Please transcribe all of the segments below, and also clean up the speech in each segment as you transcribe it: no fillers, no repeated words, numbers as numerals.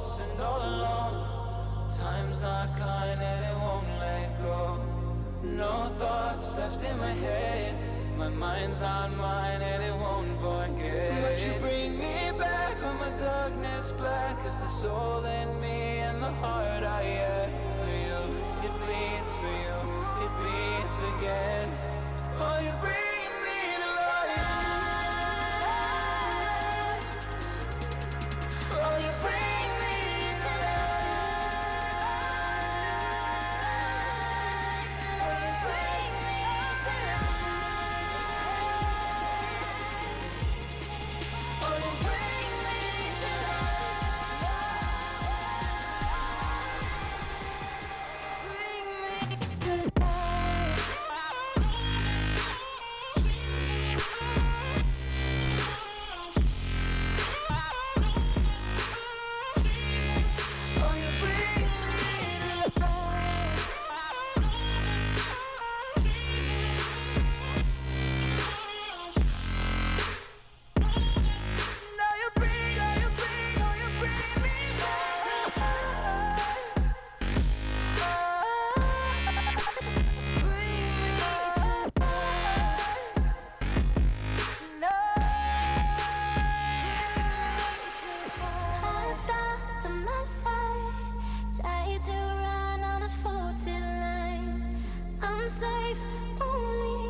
thoughts and all alone. Time's not kind and it won't let go. No thoughts left in my head. My mind's not mine and it won't forget. But you bring me back from my darkness black. 'Cause the soul in me and the heart I have for you, it bleeds for you, it beats again. Oh, you bring me to life. Oh, you bring me to life. Oh, you bring me to life. Oh, you bring me to life. Bring me to oh, you bring me to life. Now you bring, oh you bring, oh you bring me back to life. Bring me to life. No. I stopped on my side, tried to run on a faulty line. I'm safe, only,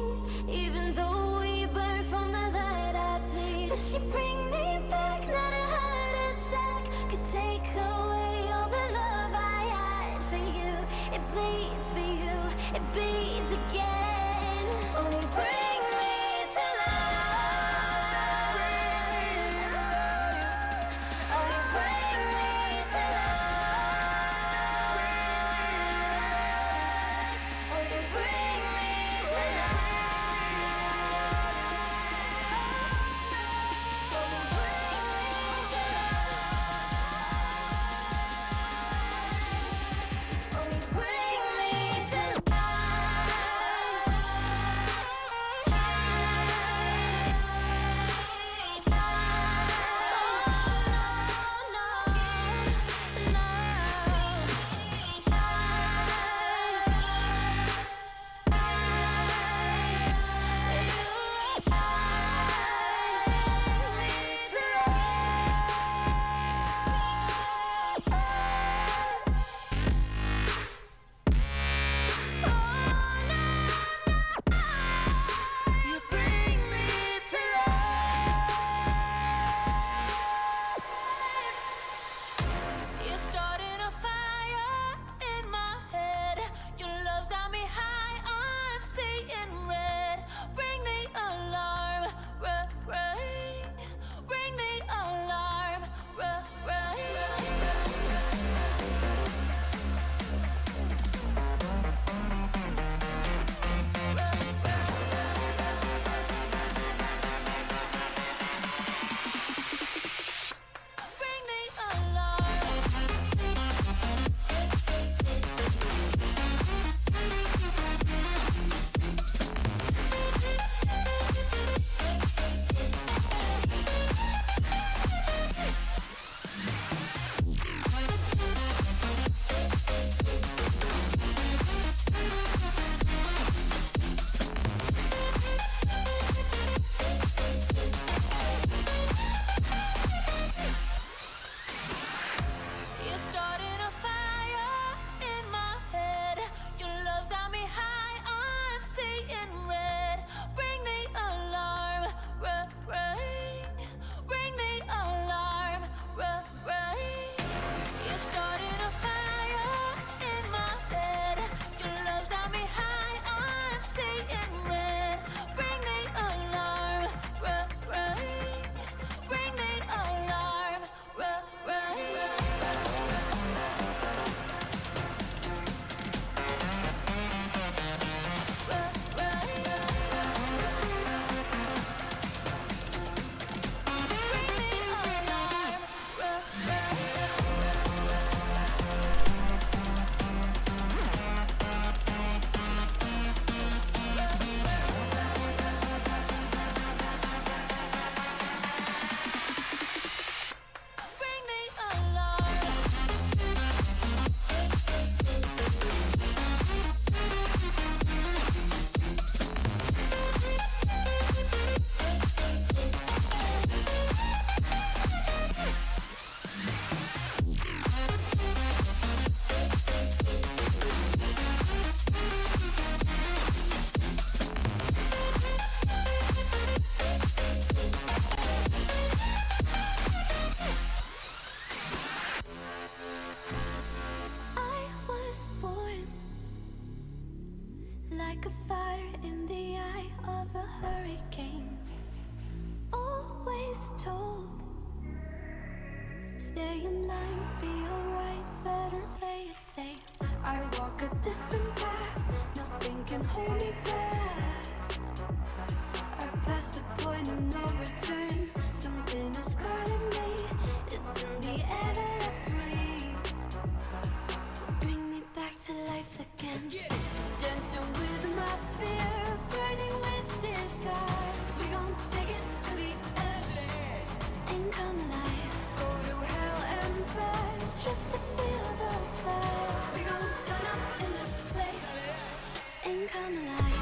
even though we burn from the light I bleed. But she bring me back, not a heart attack could take away all the love I had for you. It bleeds for you, it beats again. Oh, you bring me to life. Oh, you bring me to life. Oh, you bring me to life. Oh, you bring me to life. Oh, you bring me to life. stay in line, be alright, better play it safe. I walk a different path, nothing can hold me back. I've passed the point of no return, something is calling me, it's in the air that I breathe. Bring me back to life again, dancing with my fear, burning with desire. We gon' take it to the edge and come alive. Go to hell and back just to feel the fire. We gon' turn up in this place and come alive.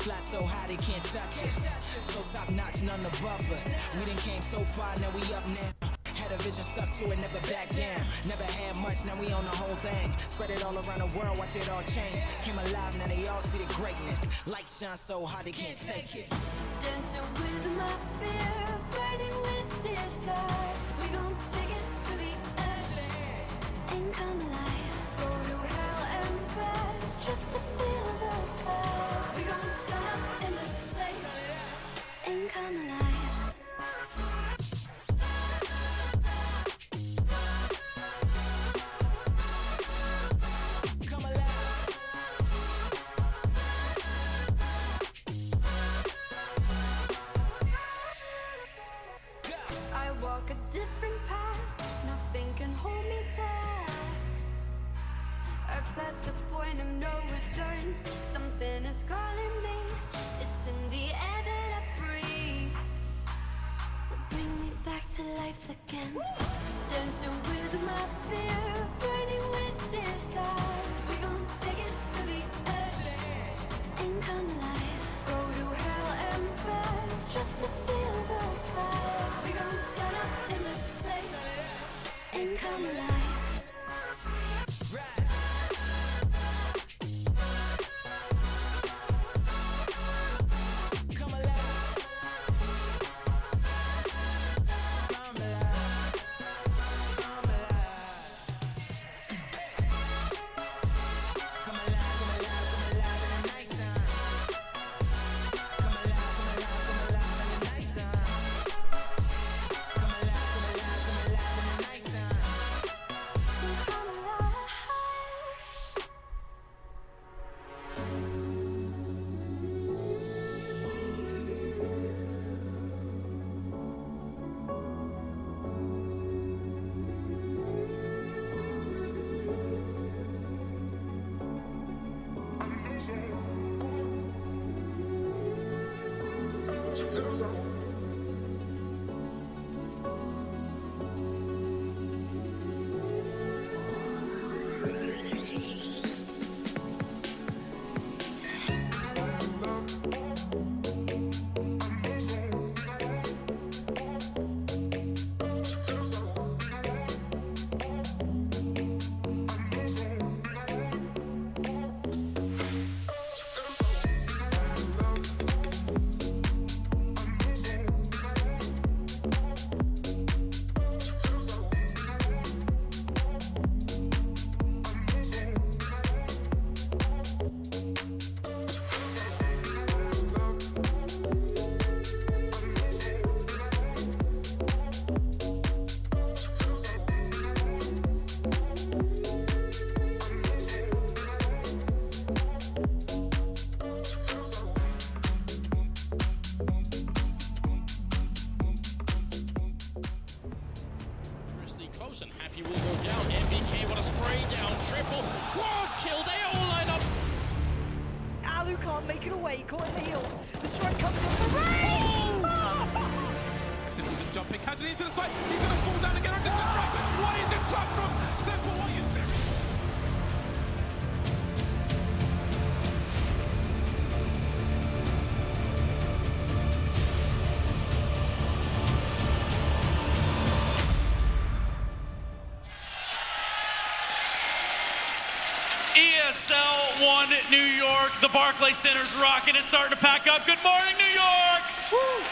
Fly so high they can't touch us. So top notch, none above us. We done came so far, now we up now. Had a vision, stuck to it, never back down. Never had much, now we own the whole thing. Spread it all around the world, watch it all change. Came alive, now they all see the greatness. Light shine so hard they can't take it. Dancing with my fear, burning with desire. We gon' take it to the edge and come alive. Go to hell and back just to feel the fire. We gon' turn up in this place and come alive. I walk a different path, nothing can hold me back. I've passed the point of no return, something is calling me, it's in the air that I breathe. Bring me back to life again, dancing with my fear, burning with desire. We gon' take it to the edge and come alive. Go to hell and back just to feel the fire. We gon' turn up in this place and come alive. Close and Happy will go down. MBK, what a spray down. Triple quad kill. They all line up. Alu can't make it away. Caught in the heels. The strike comes in for Ray. Simple just jumping casually into the side. He's going to fall down again. What is this trap from Simple? What is this? ESL 1 New York, the Barclays Center's rocking. It's starting to pack up. Good morning, New York! Woo.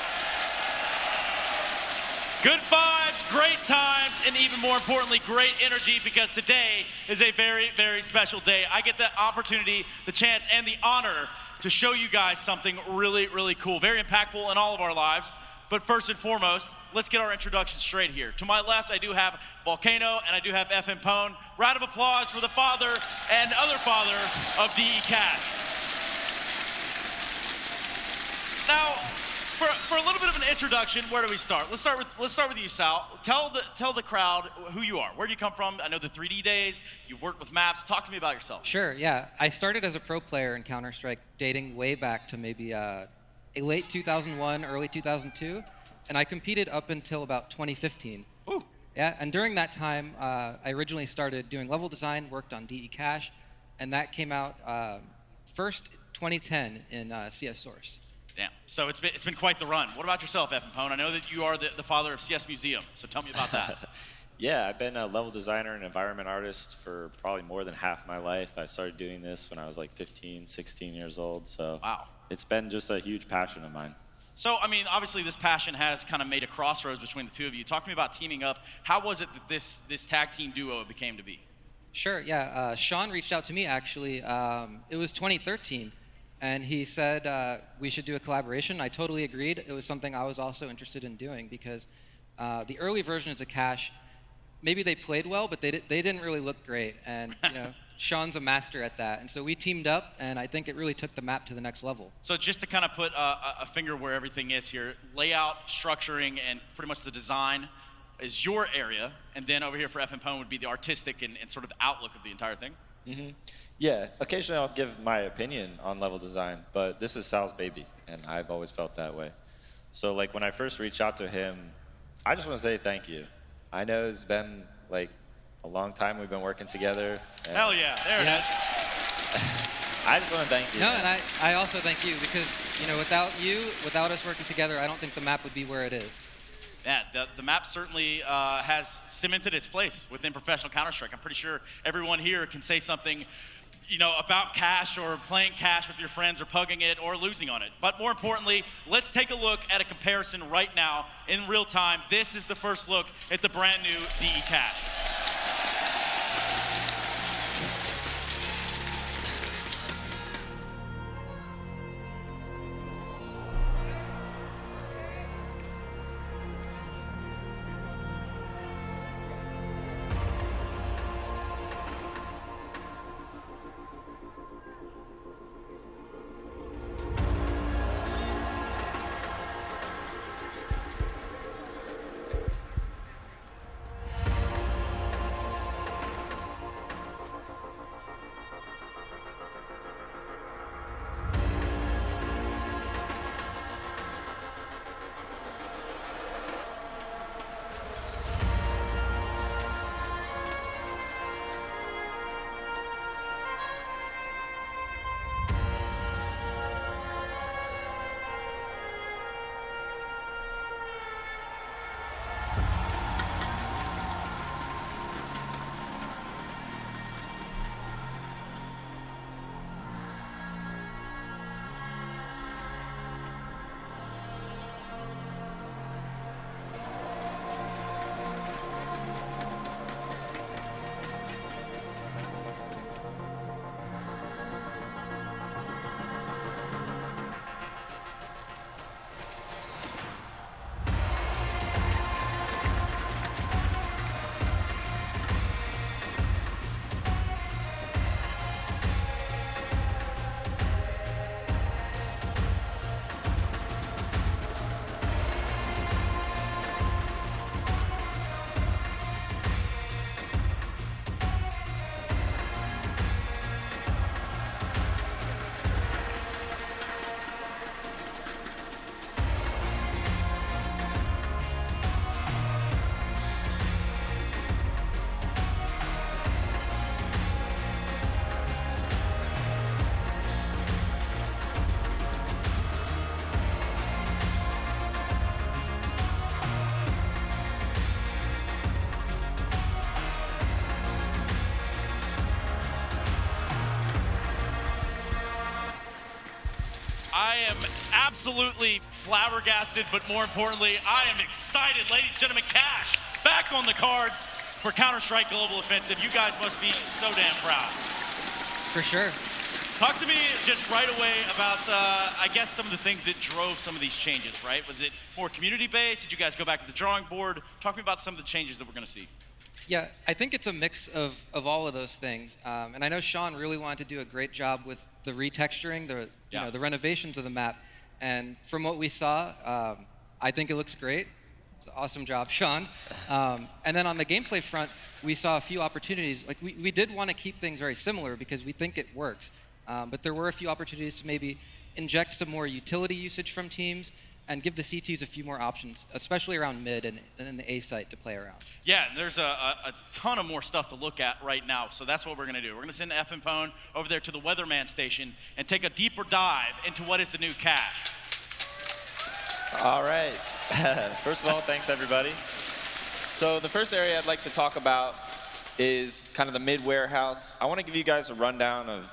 Good vibes, great times, and even more importantly, great energy, because today is a very, very special day. I get the opportunity, the chance, and the honor to show you guys something really, really cool, very impactful in all of our lives. But first and foremost, let's get our introduction straight here. To my left, I do have Volcano, and I do have FM Pone. Round of applause for the father and other father of DE Cash. Now, for a little bit of an introduction, where do we start? Let's start with you, Sal. Tell the crowd who you are. Where do you come from? I know the 3D days. You've worked with maps. Talk to me about yourself. Sure. Yeah, I started as a pro player in Counter-Strike, dating way back to maybe late 2001, early 2002, and I competed up until about 2015. Ooh. Yeah, and during that time, I originally started doing level design, worked on DE Cash, and that came out first 2010 in CS Source. Damn. So it's been quite the run. What about yourself, FM Pone? I know that you are the father of CS Museum, so tell me about that. Yeah, I've been a level designer and environment artist for probably more than half my life. I started doing this when I was like 15, 16 years old, so wow. It's been just a huge passion of mine. So, I mean, obviously this passion has kind of made a crossroads between the two of you. Talk to me about teaming up. How was it that this tag team duo became to be? Sure, yeah. Sean reached out to me, actually. It was 2013. And he said we should do a collaboration. I totally agreed. It was something I was also interested in doing because the early versions of Cash, maybe they played well, but they didn't really look great. And you know, Sean's a master at that. And so we teamed up, and I think it really took the map to the next level. So just to kind of put a finger where everything is here, layout, structuring, and pretty much the design is your area. And then over here for FM Pone would be the artistic and sort of the outlook of the entire thing. Mm-hmm. Yeah, occasionally I'll give my opinion on level design, but this is Sal's baby, and I've always felt that way. So like when I first reached out to him, I just want to say thank you. I know it's been like a long time we've been working together. Hell yeah, there it is. I just want to thank you. No, and I also thank you because, you know, without us working together, I don't think the map would be where it is. Yeah, the map certainly has cemented its place within professional Counter-Strike. I'm pretty sure everyone here can say something, you know, about Cash or playing Cash with your friends or pugging it or losing on it. But more importantly, let's take a look at a comparison right now in real time. This is the first look at the brand new DE Cash. I am absolutely flabbergasted, but more importantly, I am excited. Ladies and gentlemen, Cash back on the cards for Counter-Strike Global Offensive. You guys must be so damn proud. For sure. Talk to me just right away about, I guess, some of the things that drove some of these changes, right? Was it more community-based? Did you guys go back to the drawing board? Talk to me about some of the changes that we're going to see. Yeah, I think it's a mix of all of those things. And I know Sean really wanted to do a great job with the retexturing, the renovations of the map. And from what we saw, I think it looks great. It's an awesome job, Sean. And then on the gameplay front, we saw a few opportunities. Like we did want to keep things very similar because we think it works. But there were a few opportunities to maybe inject some more utility usage from teams and give the CTs a few more options, especially around mid and in the A site to play around. Yeah, there's a ton of more stuff to look at right now, so that's what we're going to do. We're going to send F and Pone over there to the Weatherman station and take a deeper dive into what is the new Cash. All right. First of all, thanks, everybody. So the first area I'd like to talk about is kind of the mid-warehouse. I want to give you guys a rundown of,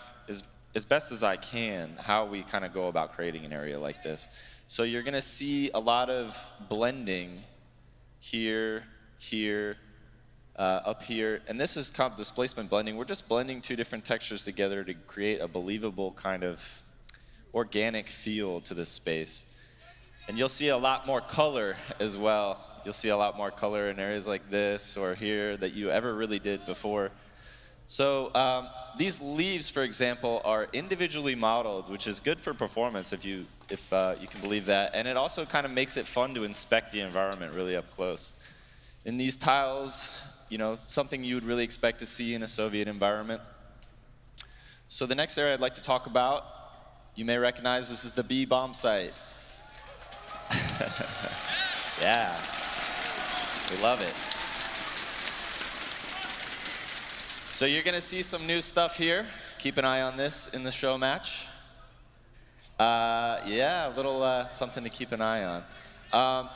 as best as I can, how we kind of go about creating an area like this. So you're going to see a lot of blending here, here, up here. And this is called displacement blending. We're just blending two different textures together to create a believable kind of organic feel to this space. And you'll see a lot more color as well. You'll see a lot more color in areas like this or here that you ever really did before. So these leaves, for example, are individually modeled, which is good for performance if you can believe that. And it also kind of makes it fun to inspect the environment really up close. In these tiles, you know, something you would really expect to see in a Soviet environment. So the next area I'd like to talk about, you may recognize this is the B bomb site. Yeah, we love it. So you're going to see some new stuff here. Keep an eye on this in the show match. Yeah, a little something to keep an eye on.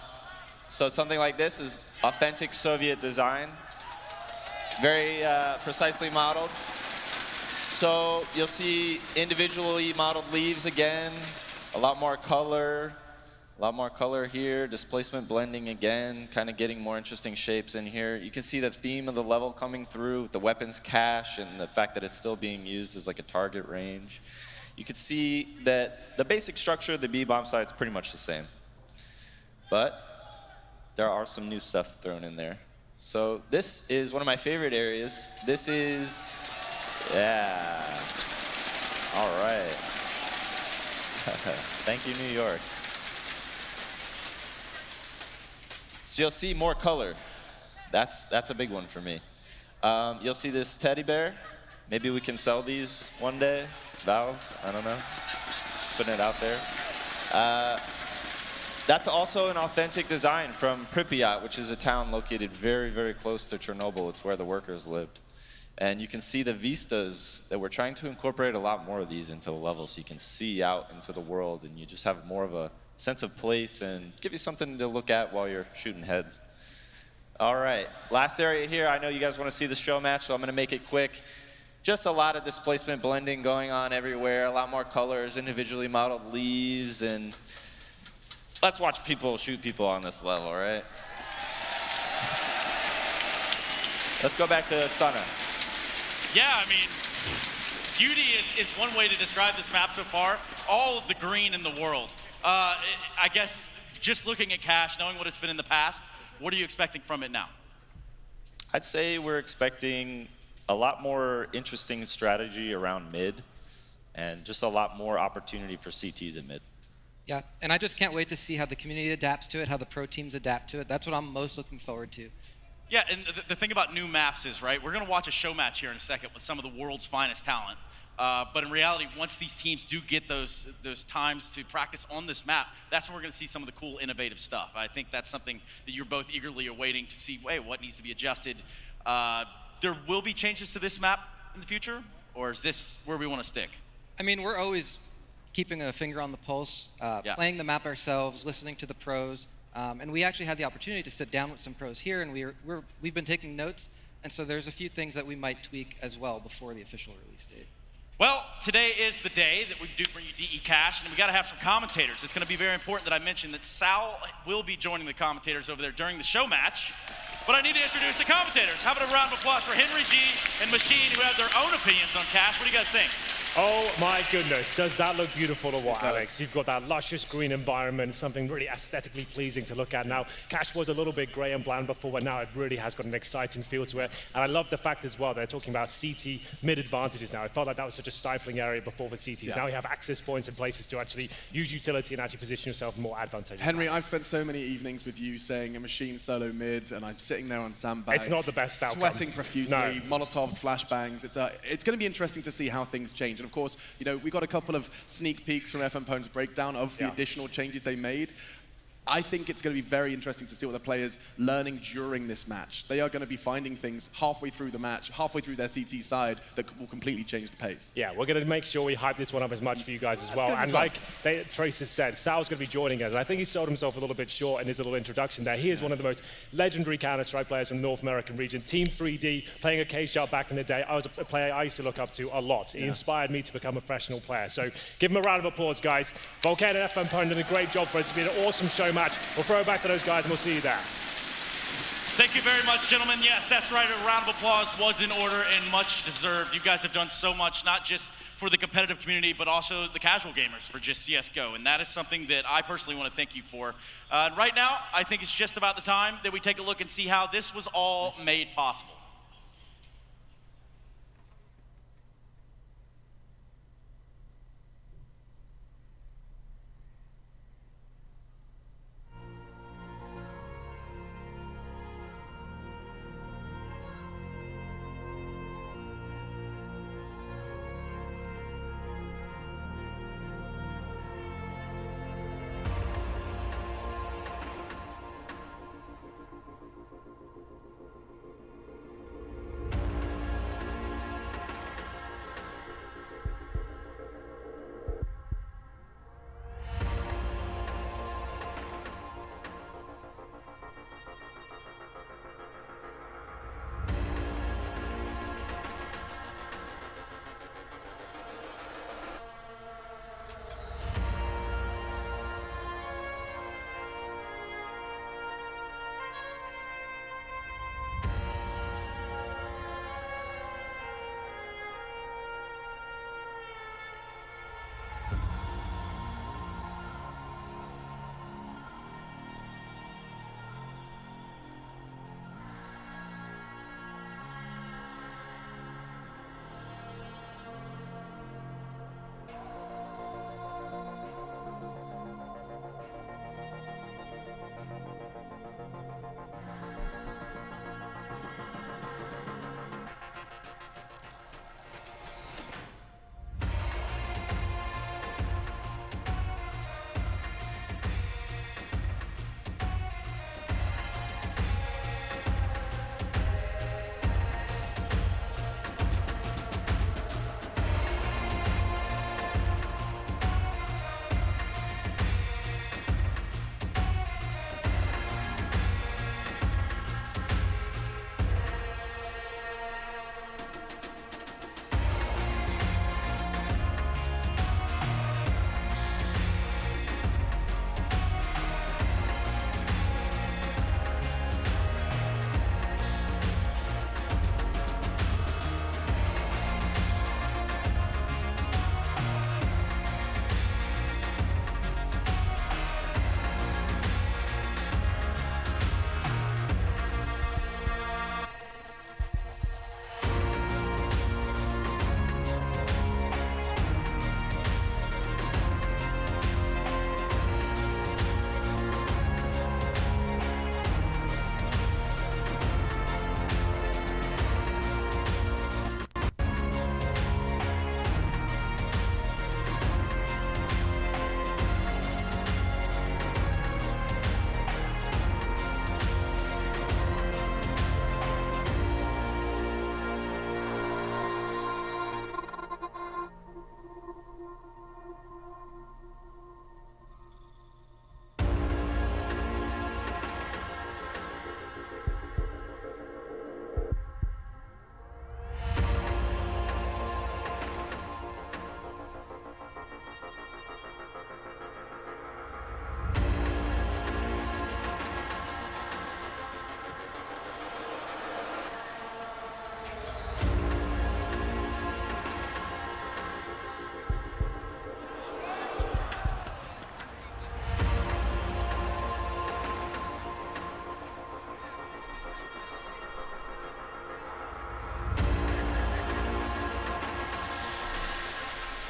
So something like this is authentic Soviet design, very precisely modeled. So you'll see individually modeled leaves again, a lot more color. A lot more color here, displacement blending again, kind of getting more interesting shapes in here. You can see the theme of the level coming through with the weapons cache and the fact that it's still being used as like a target range. You can see that the basic structure of the B-bomb site is pretty much the same. But there are some new stuff thrown in there. So this is one of my favorite areas. This is, yeah, all right. Thank you, New York. So you'll see more color. That's a big one for me. You'll see this teddy bear. Maybe we can sell these one day. Valve, I don't know. Just putting it out there. That's also an authentic design from Pripyat, which is a town located very, very close to Chernobyl. It's where the workers lived. And you can see the vistas that we're trying to incorporate a lot more of these into the level so you can see out into the world and you just have more of a sense of place and give you something to look at while you're shooting heads. All right, last area here. I know you guys want to see the show match, so I'm going to make it quick. Just a lot of displacement blending going on everywhere, a lot more colors, individually modeled leaves, and let's watch people shoot people on this level, right? Let's go back to Stunner. Yeah, I mean, beauty is one way to describe this map so far. All of the green in the world. I guess just looking at Cash, knowing what it's been in the past, what are you expecting from it now? I'd say we're expecting a lot more interesting strategy around mid and just a lot more opportunity for CTs in mid. Yeah, and I just can't wait to see how the community adapts to it, how the pro teams adapt to it. That's what I'm most looking forward to. Yeah, and the thing about new maps is, right, we're going to watch a show match here in a second with some of the world's finest talent. But in reality, once these teams do get those times to practice on this map, that's when we're going to see some of the cool, innovative stuff. I think that's something that you're both eagerly awaiting to see, wait, what needs to be adjusted. There will be changes to this map in the future, or is this where we want to stick? I mean, we're always keeping a finger on the pulse, playing the map ourselves, listening to the pros. And we actually had the opportunity to sit down with some pros here, and we've been taking notes. And so there's a few things that we might tweak as well before the official release date. Well, today is the day that we do bring you DE Cash, and we got to have some commentators. It's going to be very important that I mention that Sal will be joining the commentators over there during the show match. But I need to introduce the commentators. How about a round of applause for Henry G and Machine, who have their own opinions on Cash? What do you guys think? Oh my goodness, does that look beautiful or what, Alex? You've got that luscious green environment, something really aesthetically pleasing to look at now. Cash was a little bit grey and bland before, but now it really has got an exciting feel to it. And I love the fact as well, they're talking about CT mid-advantages now. I felt like that was such a stifling area before for CTs. Yeah. Now you have access points and places to actually use utility and actually position yourself more advantageous. Henry, I've spent so many evenings with you saying a Machine solo mid, and I'm sitting there on sandbags. It's not the best outcome. Sweating profusely, Molotovs, flashbangs. It's going to be interesting to see how things change. And of course, you know, we got a couple of sneak peeks from FM Pone's breakdown of the additional changes they made. I think it's going to be very interesting to see what the players learning during this match. They are going to be finding things halfway through the match, halfway through their CT side, that will completely change the pace. Yeah, we're going to make sure we hype this one up as much for you guys as well. And like Trace has said, Sal's going to be joining us. And I think he sold himself a little bit short in his little introduction there. He is one of the most legendary Counter-Strike players from the North American region. Team 3D, playing a K-Sharp back in the day. I was a player I used to look up to a lot. He inspired me to become a professional player. So give him a round of applause, guys. Volcano and FM Pone did a great job for us. It's been an awesome show match. We'll throw it back to those guys and we'll see you there. Thank you very much, gentlemen. Yes, that's right. A round of applause was in order and much deserved. You guys have done so much, not just for the competitive community, but also the casual gamers for just CSGO. And that is something that I personally want to thank you for. Right now, I think it's just about the time that we take a look and see how this was all made possible.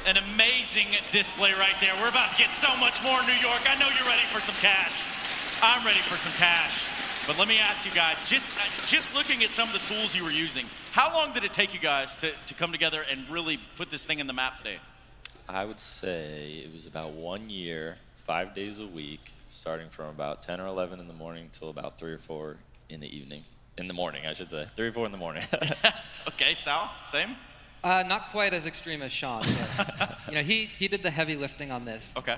an amazing display right there. We're about to get so much more in New York. I know you're ready for some cash. I'm ready for some cash. But let me ask you guys, just looking at some of the tools you were using, how long did it take you guys to come together and really put this thing in the map today? I would say it was about 1 year, 5 days a week, starting from about 10 or 11 in the morning till about 3 or 4 in the evening. In the morning, I should say. 3 or 4 in the morning. Okay, Sal, same? Not quite as extreme as Sean. But, he did the heavy lifting on this. Okay.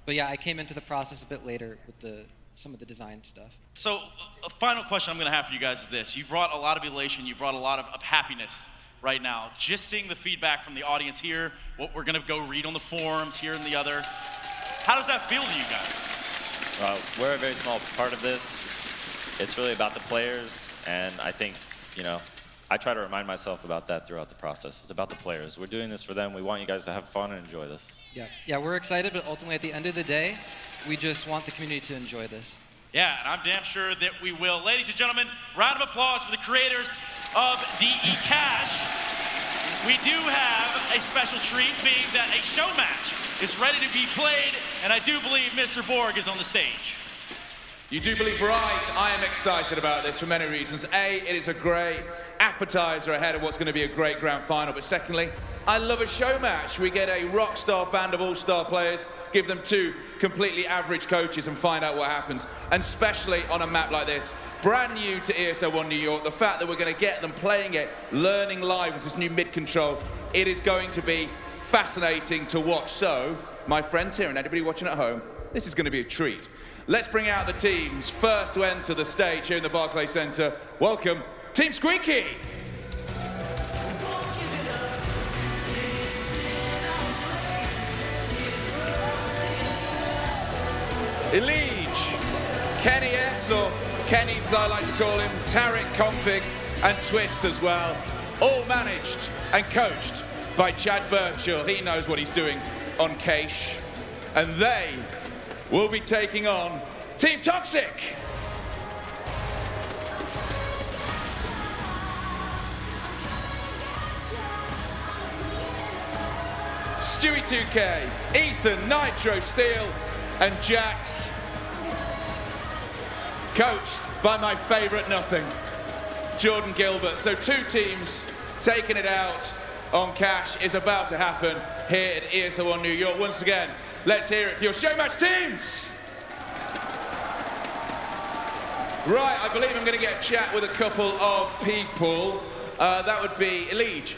But yeah, I came into the process a bit later with some of the design stuff. So a final question I'm going to have for you guys is this. You brought a lot of elation. You brought a lot of happiness right now. Just seeing the feedback from the audience here, what we're going to go read on the forums here and the other. How does that feel to you guys? Well, we're a very small part of this. It's really about the players, and I think, I try to remind myself about that throughout the process. It's about the players. We're doing this for them. We want you guys to have fun and enjoy this. Yeah, we're excited, but ultimately at the end of the day, we just want the community to enjoy this. Yeah, and I'm damn sure that we will. Ladies and gentlemen, round of applause for the creators of DE Cash. We do have a special treat, being that a show match is ready to be played, and I do believe Mr. Borg is on the stage. You do believe right. I am excited about this for many reasons. A, it is a great appetizer ahead of what's going to be a great grand final. But secondly, I love a show match. We get a rock star band of all-star players, give them 2 completely average coaches and find out what happens. And especially on a map like this, brand new to ESL 1 New York, the fact that we're going to get them playing it, learning live with this new mid-control, it is going to be fascinating to watch. So, my friends here and anybody watching at home, this is going to be a treat. Let's bring out the teams. First to enter the stage here in the Barclays Center. Welcome, Team Squeaky. Elige, Kenny S, or Kenny as I like to call him, Tarek Config, and Twist as well. All managed and coached by Chad Birchall. He knows what he's doing on Cache. And they will be taking on Team Toxic. Stewie 2K, Ethan, Nitro, Steel, and Jax. Coached by my favourite nothing, Jordan Gilbert. So 2 teams taking it out on Cash is about to happen here at ESL 1 New York. Once again, let's hear it for your Showmatch teams. Right, I believe I'm going to get a chat with a couple of people. That would be Elige.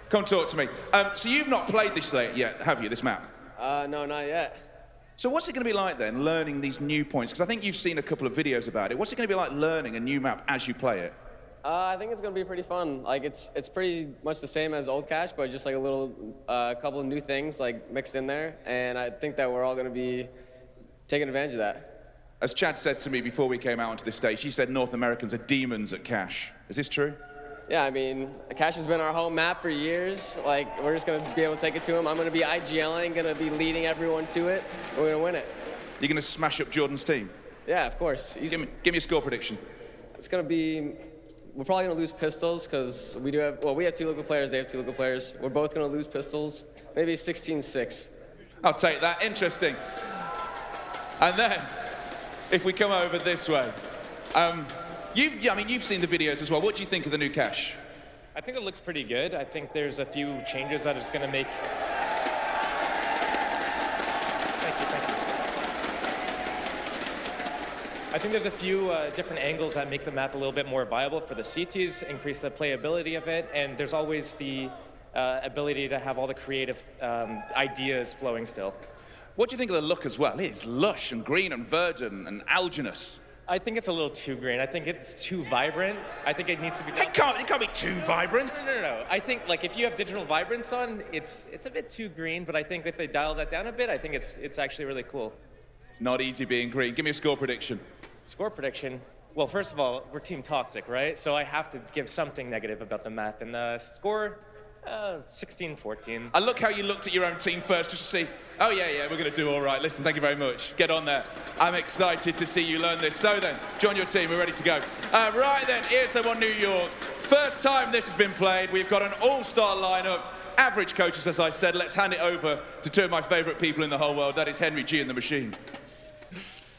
Come talk to me. So you've not played this yet, have you, this map? No, not yet. So what's it going to be like then, learning these new points? Because I think you've seen a couple of videos about it. What's it going to be like learning a new map as you play it? I think it's going to be pretty fun. Like, it's pretty much the same as old Cash, but just like a little, couple of new things like mixed in there. And I think that we're all going to be taking advantage of that. As Chad said to me before we came out onto this stage, he said North Americans are demons at Cash. Is this true? Yeah, I mean, Cash has been our home map for years. Like, we're just going to be able to take it to him. I'm going to be IGLing, going to be leading everyone to it. We're going to win it. You're going to smash up Jordan's team? Yeah, of course. Give me a score prediction. It's going to be... We're probably going to lose pistols because we have 2 local players, they have 2 local players. We're both going to lose pistols. Maybe 16-6. I'll take that. Interesting. And then, if we come over this way, you've seen the videos as well. What do you think of the new Cash? I think it looks pretty good. I think there's a few changes that it's going to make. Thank you. I think there's a few different angles that make the map a little bit more viable for the CTs, increase the playability of it, and there's always the ability to have all the creative ideas flowing still. What do you think of the look as well? It's lush and green and verdant and alginous. I think it's a little too green. I think it's too vibrant. I think it needs to be... It can't be too vibrant. No. I think, like, if you have digital vibrance on, it's a bit too green, but I think if they dial that down a bit, I think it's actually really cool. It's not easy being green. Give me a score prediction. Score prediction? Well, first of all, we're Team Toxic, right? So I have to give something negative about the map. And the score, 16-14. I look how you looked at your own team first just to see, oh, yeah, we're going to do all right. Listen, thank you very much. Get on there. I'm excited to see you learn this. So then, join your team. We're ready to go. Right then, ESL 1 New York. First time this has been played. We've got an all-star lineup. average coaches, as I said. Let's hand it over to two of my favorite people in the whole world. That is Henry G and the Machine.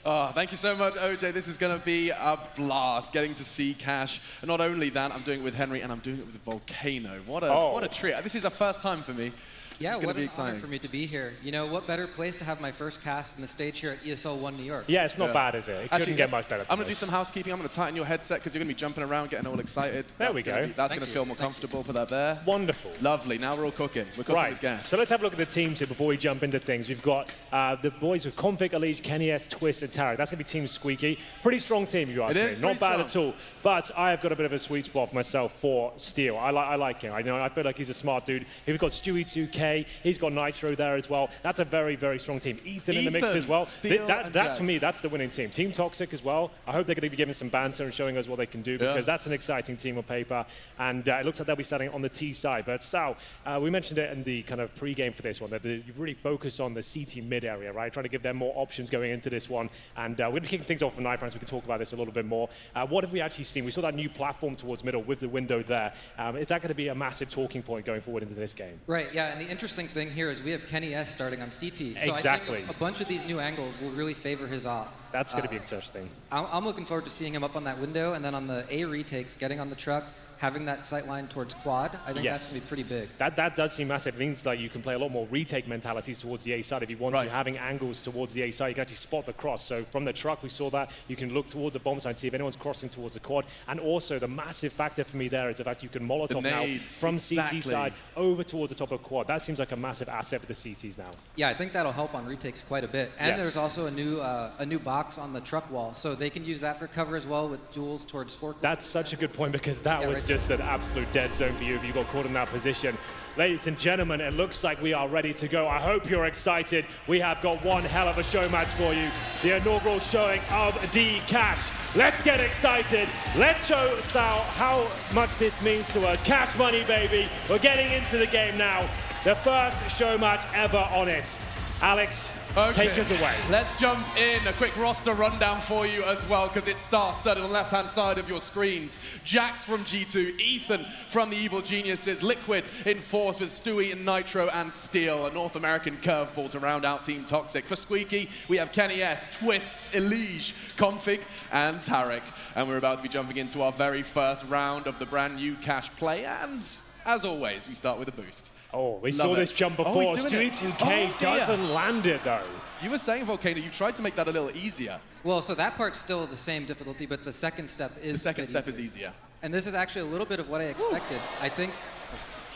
Oh, thank you so much, OJ. This is going to be a blast, getting to see Cash. And not only that, I'm doing it with Henry, and I'm doing it with Volcano. What a treat. This is a first time for me. Yeah, it's going what to be an exciting. honor for me to be here. You know, what better place to have my first cast than the stage here at ESL 1 New York? Yeah, it's not bad, is it? It couldn't get much better. I'm going to do some housekeeping. I'm going to tighten your headset because you're going to be jumping around, getting all excited. There we go. That's going to feel more comfortable. Put that there. Wonderful. Lovely. Now we're all cooking. We're cooking with gas. So let's have a look at the teams here before we jump into things. We've got the boys with Config, Elige, Kenny S, Twist, and Tarek. That's going to be Team Squeaky. Pretty strong team, if you ask me. Not bad at all. But I have got a bit of a sweet spot for myself for Steel. I like him. I feel like he's a smart dude. We've got Stewie 2K. He's got Nitro there as well. That's a very, very strong team. Ethan in the mix as well. That to me, that's the winning team. Team Toxic as well. I hope they're going to be giving some banter and showing us what they can do because that's an exciting team on paper. And it looks like they'll be starting on the T side. But Sal, we mentioned it in the kind of pre-game for this one, that you've really focused on the CT mid area, right? Trying to give them more options going into this one. And we're going to kick things off for Knife Rounds. We can talk about this a little bit more. What have we actually seen? We saw that new platform towards middle with the window there. Is that going to be a massive talking point going forward into this game? Right, yeah, and the interesting thing here is we have Kenny S starting on CT. So Exactly. I think a bunch of these new angles will really favor his op. That's going to be interesting. I'm looking forward to seeing him up on that window, and then on the A retakes, getting on the truck, having that sight line towards quad. I think that's going to be pretty big. That does seem massive. It means that you can play a lot more retake mentalities towards the A side if you want to. Having angles towards the A side, you can actually spot the cross. So from the truck, we saw that. You can look towards the bomb side and see if anyone's crossing towards the quad. And also, the massive factor for me there is the fact you can Molotov now from CT side over towards the top of quad. That seems like a massive asset for the CTs now. Yeah, I think that'll help on retakes quite a bit. And there's also a new box on the truck wall, so they can use that for cover as well with duels towards forklift. That's such a good point because that was just an absolute dead zone for you if you got caught in that position. Ladies and gentlemen, it looks like we are ready to go. I hope you're excited. We have got one hell of a show match for you. The inaugural showing of D-Cash. Let's get excited. Let's show Sal how much this means to us. Cash money, baby. We're getting into the game now. The first show match ever on it. Alex, take us away. Let's jump in. A quick roster rundown for you as well, because it's star-studded on the left-hand side of your screens. Jax from G2, Ethan from the Evil Geniuses, Liquid in Force with Stewie and Nitro and Steel, a North American curveball to round out Team Toxic. For Squeaky, we have Kenny S, Twists, Elige, Config, and Tarek. And we're about to be jumping into our very first round of the brand new Cash play. And as always, we start with a boost. Oh, we saw this jump before. Stewie 2K doesn't land it, though. You were saying, Volcano, you tried to make that a little easier. Well, so that part's still the same difficulty, but the second step is The second step is easier. And this is actually a little bit of what I expected. I think,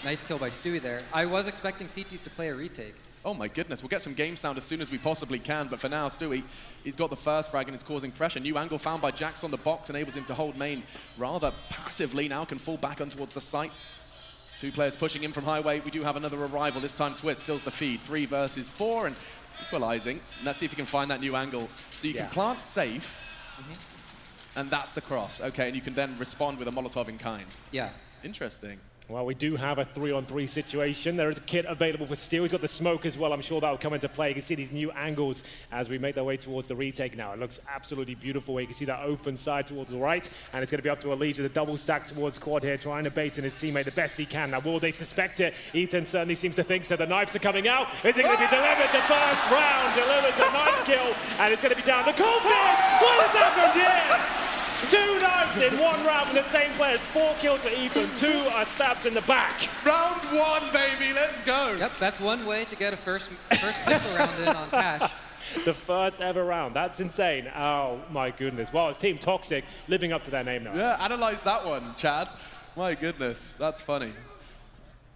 nice kill by Stewie there. I was expecting CTs to play a retake. Oh my goodness, we'll get some game sound as soon as we possibly can, but for now, Stewie, he's got the first frag and is causing pressure. New angle found by Jax on the box enables him to hold main rather passively now, can fall back on towards the site. Two players pushing in from highway. We do have another arrival. This time Twist fills the feed. 3 versus 4 and equalizing. And let's see if you can find that new angle. So you can plant safe, and that's the cross. Okay, and you can then respond with a Molotov in kind. Yeah. Interesting. Well, we do have a 3-on-3 situation. There is a kit available for Steel. He's got the smoke as well. I'm sure that will come into play. You can see these new angles as we make our way towards the retake now. It looks absolutely beautiful. You can see that open side towards the right, and it's going to be up to Elige with a double stack towards quad here, trying to bait in his teammate the best he can. Now, will they suspect it? Ethan certainly seems to think so. The knives are coming out. Is it going to be delivered? The first round delivers a knife kill, and it's going to be down to Config. What has happened here? 2 knives in 1 round from the same players. 4 kills for Ethan, 2 stabs in the back. Round 1, baby, let's go. Yep, that's one way to get a first pistol round in on Cash. The first ever round. That's insane. Oh, my goodness. Well, it's Team Toxic living up to their name now. Yeah, analyze that one, Chad. My goodness, that's funny.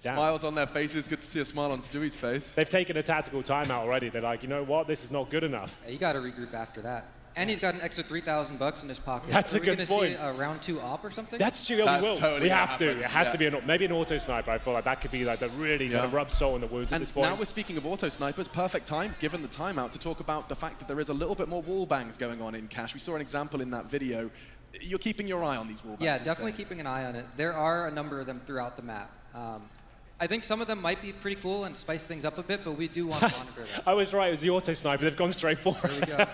Damn. Smiles on their faces. Good to see a smile on Stewie's face. They've taken a tactical timeout already. They're like, you know what? This is not good enough. Yeah, you got to regroup after that. And he's got an extra $3,000 in his pocket. That's a good point. Are we going to see a round 2 op or something? That's true. Yeah, we will. Totally we have to. happen. It has to be maybe an auto sniper. I feel like that could be like the really kind of rub salt in the wounds at this point. And now we're speaking of auto snipers. Perfect time, given the timeout, to talk about the fact that there is a little bit more wall bangs going on in Cash. We saw an example in that video. You're keeping your eye on these wall bangs. Yeah, definitely keeping an eye on it. There are a number of them throughout the map. I think some of them might be pretty cool and spice things up a bit, but we do want to monitor them. I was right, it was the auto sniper. They've gone straight for it. There we go.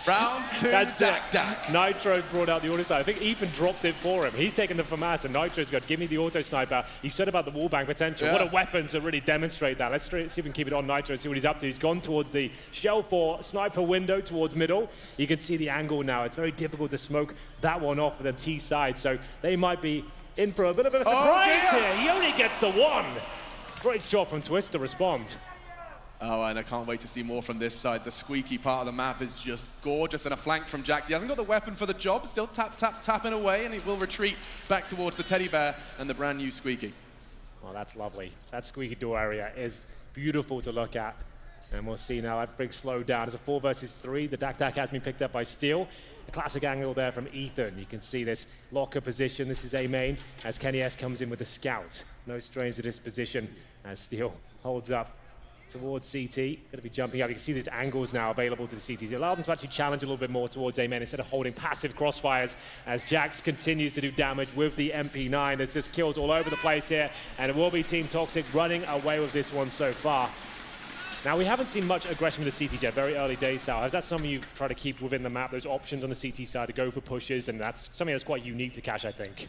Round 2, That's Dak it. Dak. Nitro brought out the auto sniper. I think Ethan dropped it for him. He's taken the FAMAS, and Nitro's got, give me the auto sniper. He said about the wallbang potential. Yeah. What a weapon to really demonstrate that. Let's see if we can keep it on Nitro and see what he's up to. He's gone towards the shell for sniper window towards middle. You can see the angle now. It's very difficult to smoke that one off with the T side, so they might be in for a bit of a surprise here. He only gets the one. Great shot from Twist to respond. Oh, and I can't wait to see more from this side. The Squeaky part of the map is just gorgeous, and a flank from Jax. He hasn't got the weapon for the job, still tapping away, and he will retreat back towards the teddy bear and the brand new Squeaky. Well, that's lovely. That Squeaky door area is beautiful to look at. And we'll see now, everything slowed down. It's a 4 versus 3. The Dak Dak has been picked up by Steel. A classic angle there from Ethan. You can see this locker position. This is A main as Kenny S comes in with the scout. No strains to this position as Steel holds up towards CT. Going to be jumping up. You can see these angles now available to the CTs. It allowed them to actually challenge a little bit more towards A main instead of holding passive crossfires as Jax continues to do damage with the MP9. There's just kills all over the place here, and it will be Team Toxic running away with this one so far. Now, we haven't seen much aggression with the CTs yet, very early days, Sal. Is that something you've tried to keep within the map, those options on the CT side to go for pushes, and that's something that's quite unique to Cash, I think?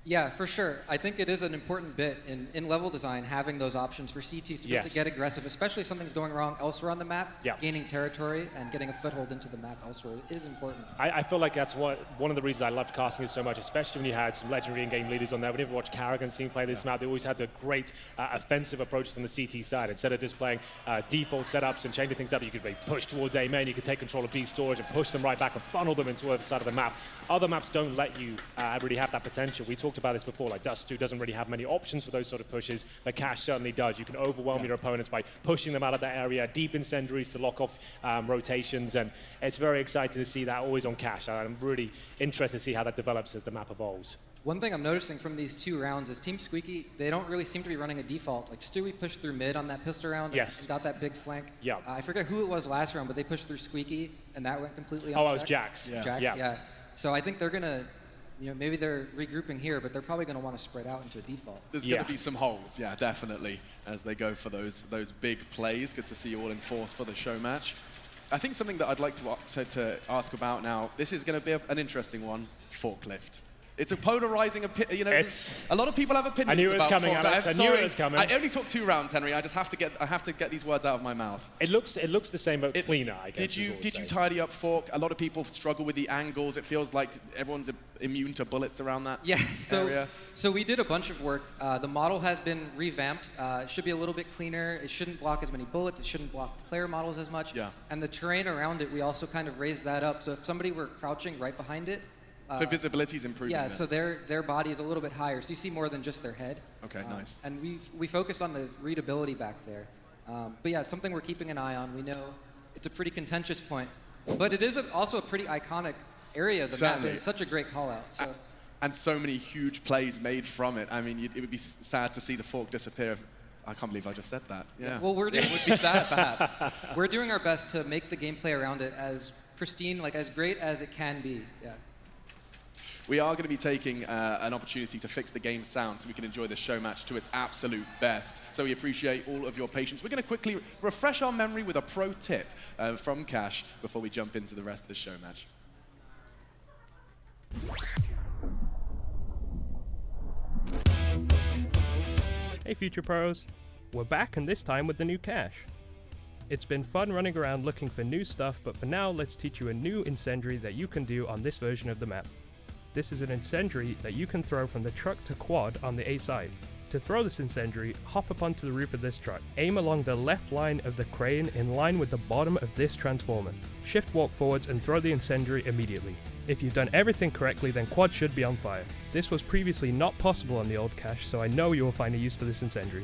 Yeah, for sure. I think it is an important bit in level design, having those options for CTs to be able to get aggressive, especially if something's going wrong elsewhere on the map. Gaining territory and getting a foothold into the map elsewhere is important. I feel like that's one of the reasons I loved casting it so much, especially when you had some legendary in-game leaders on there. Whenever you watch Karrigan's team play this map, they always had the great offensive approaches on the CT side. Instead of just playing default setups and changing things up, you could push towards A main, you could take control of B storage and push them right back and funnel them into the other side of the map. Other maps don't let you really have that potential. We talked about this before, like Dust 2 doesn't really have many options for those sort of pushes, but Cash certainly does. You can overwhelm your opponents by pushing them out of that area, deep incendiaries to lock off rotations, and it's very exciting to see that always on Cash. I'm really interested to see how that develops as the map evolves. One thing I'm noticing from these 2 rounds is Team Squeaky, they don't really seem to be running a default. Like Stewie pushed through mid on that pistol round and got that big flank. Yeah. I forget who it was last round, but they pushed through Squeaky, and that went completely unchecked. unchecked. It was Jax. Jax, yeah. So I think they're going to, maybe they're regrouping here, but they're probably going to want to spread out into a default. There's going to be some holes, definitely, as they go for those big plays. Good to see you all in force for the show match. I think something that I'd like to ask about now, this is going to be an interesting one, forklift. It's a polarizing opinion. A lot of people have opinions. I knew it was about coming, Alex. I knew it was coming. I only took 2 rounds, Henry. I have to get these words out of my mouth. It looks the same, but cleaner, I guess. Did you tidy up fork? A lot of people struggle with the angles. It feels like everyone's immune to bullets around that area. So we did a bunch of work. The model has been revamped. It should be a little bit cleaner. It shouldn't block as many bullets. It shouldn't block the player models as much. Yeah. And the terrain around it, we also kind of raised that up. So if somebody were crouching right behind it, so visibility's improving. Yeah, so their body is a little bit higher, so you see more than just their head. Okay, nice. And we focused on the readability back there. But yeah, it's something we're keeping an eye on. We know it's a pretty contentious point, but it is also a pretty iconic area. The map is such a great call out. So. And so many huge plays made from it. I mean, it would be sad to see the fork disappear. I can't believe I just said that. Yeah. Well, it would be sad, perhaps. We're doing our best to make the gameplay around it as pristine, like as great as it can be. Yeah. We are going to be taking an opportunity to fix the game sound so we can enjoy the show match to its absolute best. So we appreciate all of your patience. We're going to quickly refresh our memory with a pro tip from Cash before we jump into the rest of the show match. Hey Future Pros, we're back and this time with the new Cash. It's been fun running around looking for new stuff, but for now let's teach you a new incendiary that you can do on this version of the map. This is an incendiary that you can throw from the truck to quad on the A side. To throw this incendiary, hop up onto the roof of this truck. Aim along the left line of the crane in line with the bottom of this transformer. Shift walk forwards and throw the incendiary immediately. If you've done everything correctly, then quad should be on fire. This was previously not possible on the old Cache, so I know you will find a use for this incendiary.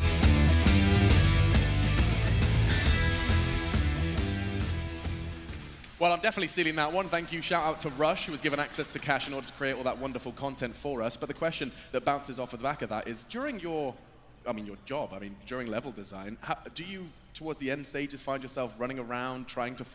Well, I'm definitely stealing that one. Thank you. Shout out to Rush, who was given access to Cash in order to create all that wonderful content for us. But the question that bounces off of the back of that is, during your job, during level design, do you towards the end stages find yourself running around trying to,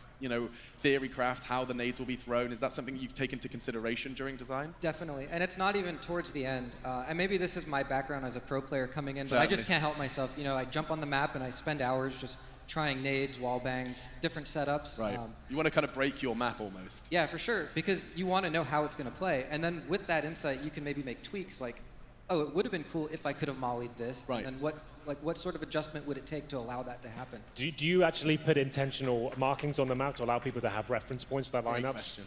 theory craft how the nades will be thrown? Is that something you've taken into consideration during design? Definitely, and it's not even towards the end. And maybe this is my background as a pro player coming in, but Certainly. I just can't help myself. I jump on the map and I spend hours just trying nades, wall bangs, different setups. Right. You want to kind of break your map almost. Yeah, for sure, because you want to know how it's going to play. And then with that insight, you can maybe make tweaks like, oh, it would have been cool if I could have mollied this. Right. And what sort of adjustment would it take to allow that to happen? Do you actually put intentional markings on the map to allow people to have reference points for their Great lineups? question.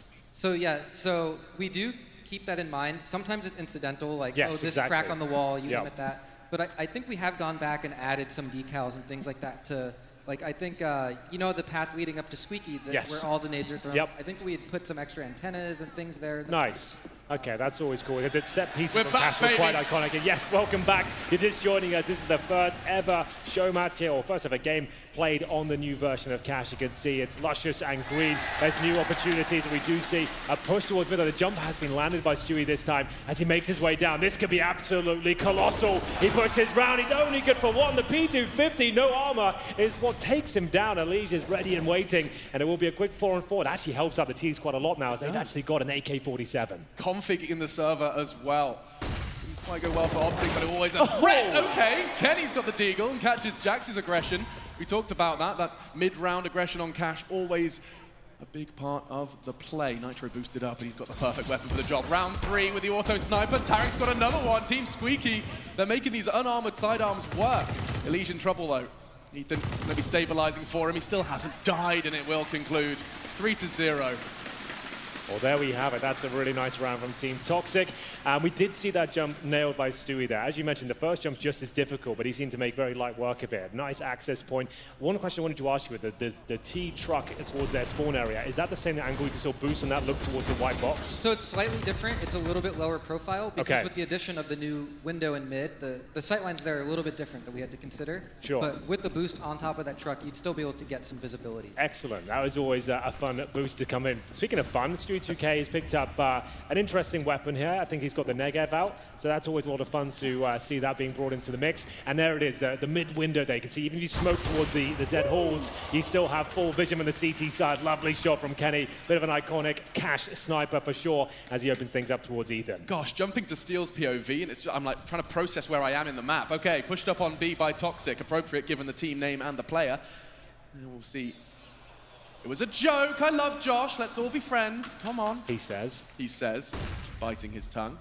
So we do keep that in mind. Sometimes it's incidental, like, Yes, this exactly. crack on the wall, you Yep. aim at that. But I think we have gone back and added some decals and things like that to, like, I think, the path leading up to Squeaky, Yes. where all the nades are thrown. Yep. I think we had put some extra antennas and things there. Nice. Okay, that's always cool. It's set pieces We're from back, Cash were quite baby. iconic. And yes, welcome back. You're just joining us. This is the first ever show match here, or first ever game played on the new version of Cash. You can see it's luscious and green. There's new opportunities, and we do see a push towards middle. The jump has been landed by Stewie this time as he makes his way down. This could be absolutely colossal. He pushes round. He's only good for one. The P250, no armor, is what takes him down. Elige is ready and waiting, and it will be a quick 4-on-4. It actually helps out the teams quite a lot now, as they've actually got an AK-47. Config in the server as well. Didn't quite go well for Optic, but always a threat. Okay, Kenny's got the deagle and catches Jax's aggression. We talked about that mid-round aggression on Cash, always a big part of the play. Nitro boosted up, and he's got the perfect weapon for the job. Round 3 with the auto sniper. Tarek's got another one. Team Squeaky, they're making these unarmored sidearms work. Elige in trouble, though. Ethan going to be stabilizing for him. He still hasn't died, and it will conclude 3-0. Well, there we have it. That's a really nice round from Team Toxic. We did see that jump nailed by Stewie there. As you mentioned, the first jump's just as difficult, but he seemed to make very light work of it. Nice access point. One question I wanted to ask you with the T truck towards their spawn area, is that the same angle you can still boost on that look towards the white box? So it's slightly different. It's a little bit lower profile because Okay. with the addition of the new window in mid, the sightlines there are a little bit different that we had to consider. Sure. But with the boost on top of that truck, you'd still be able to get some visibility. Excellent. That was always a fun boost to come in. Speaking of fun, Stewie 2K has picked up an interesting weapon here. I think he's got the Negev out, so that's always a lot of fun to see that being brought into the mix. And there it is, the mid window there. You can see even if you smoke towards the Z halls, you still have full vision on the CT side. Lovely shot from Kenny. Bit of an iconic Cash sniper for sure as he opens things up towards Ethan. Gosh, jumping to Steel's POV, and it's just, I'm like trying to process where I am in the map. Okay, pushed up on B by Toxic, appropriate given the team name and the player. And we'll see. It was a joke. I love Josh. Let's all be friends. Come on. He says. He says, biting his tongue.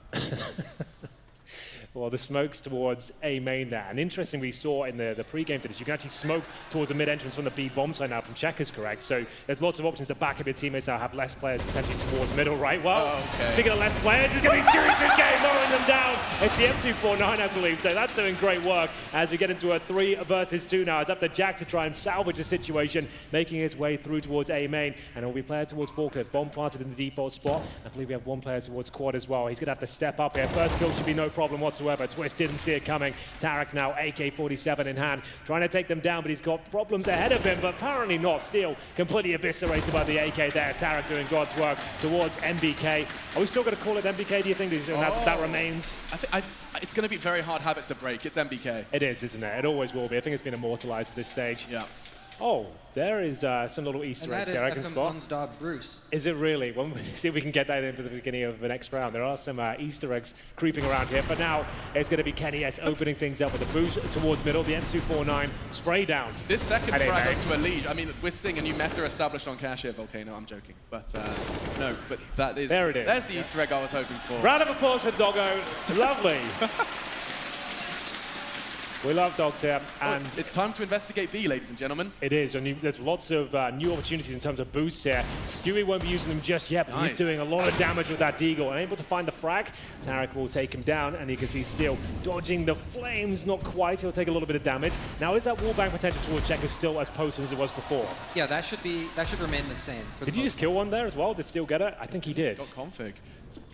Well, the smoke's towards A main there. And interesting, we saw in the pre-game for this, you can actually smoke towards a mid-entrance from the B bomb side now from Checkers, correct? So there's lots of options to back up your teammates that have less players potentially towards middle, right? Well, speaking of less players, it's going to be Stewie 2K lowering them down. It's the M249, I believe. So that's doing great work as we get into a 3 versus 2 now. It's up to Jack to try and salvage the situation, making his way through towards A main. And it will be player towards Forklift. Bomb planted in the default spot. I believe we have one player towards quad as well. He's going to have to step up here. First kill should be no problem whatsoever. Twist didn't see it coming. Tarek now AK-47 in hand, trying to take them down, but he's got problems ahead of him, but apparently not. Steel completely eviscerated by the AK there. Tarek doing God's work towards MBK. Are we still going to call it MBK, do you think? That remains? It's going to be a very hard habit to break. It's MBK. It is, isn't it? It always will be. I think it's been immortalized at this stage. Yeah. Oh, there is some little Easter eggs here I can spot. FM1's dog, Bruce. Is it really? Well, see if we can get that into the beginning of the next round. There are some Easter eggs creeping around here. For now, it's going to be Kenny S opening things up with a boost towards middle. The M249 spray down. This second frag onto a lead. I mean, we're seeing a new meta established on Cash here, Volcano. I'm joking. But no, but that is... There it is. There's the Easter egg I was hoping for. Round of applause for Doggo. Lovely. We love dogs here, and it's time to investigate B, ladies and gentlemen. It is, and there's lots of new opportunities in terms of boosts here. Stewie won't be using them just yet, but he's doing a lot of damage with that deagle. Unable to find the frag, Tarek will take him down, and you can see Steel dodging the flames, not quite. He'll take a little bit of damage. Now, is that wallbang potential towards Checkers still as potent as it was before? Yeah, that should remain the same. Did you just kill one there as well? Did Steel get it? I think he did. Got config.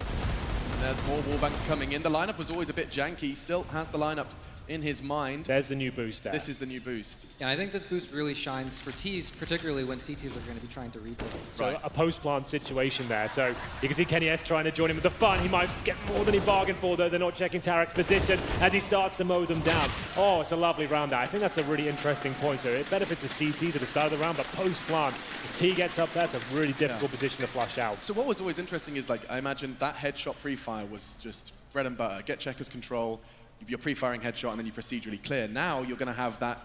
And there's more wallbangs coming in. The lineup was always a bit janky. Still has the lineup in his mind. There's the new boost there. This is the new boost. Yeah, I think this boost really shines for T's, particularly when CTs are going to be trying to retake. So a post-plant situation there. So you can see Kenny S trying to join him with the fun. He might get more than he bargained for, though. They're not checking Tarek's position as he starts to mow them down. Oh, it's a lovely round there. I think that's a really interesting point. So it benefits the CTs at the start of the round, but post-plant, if T gets up there, it's a really difficult position to flush out. So what was always interesting is, like, I imagine that headshot pre-fire was just bread and butter. Get checkers control, you're pre-firing headshot, and then you procedurally clear. Now you're going to have that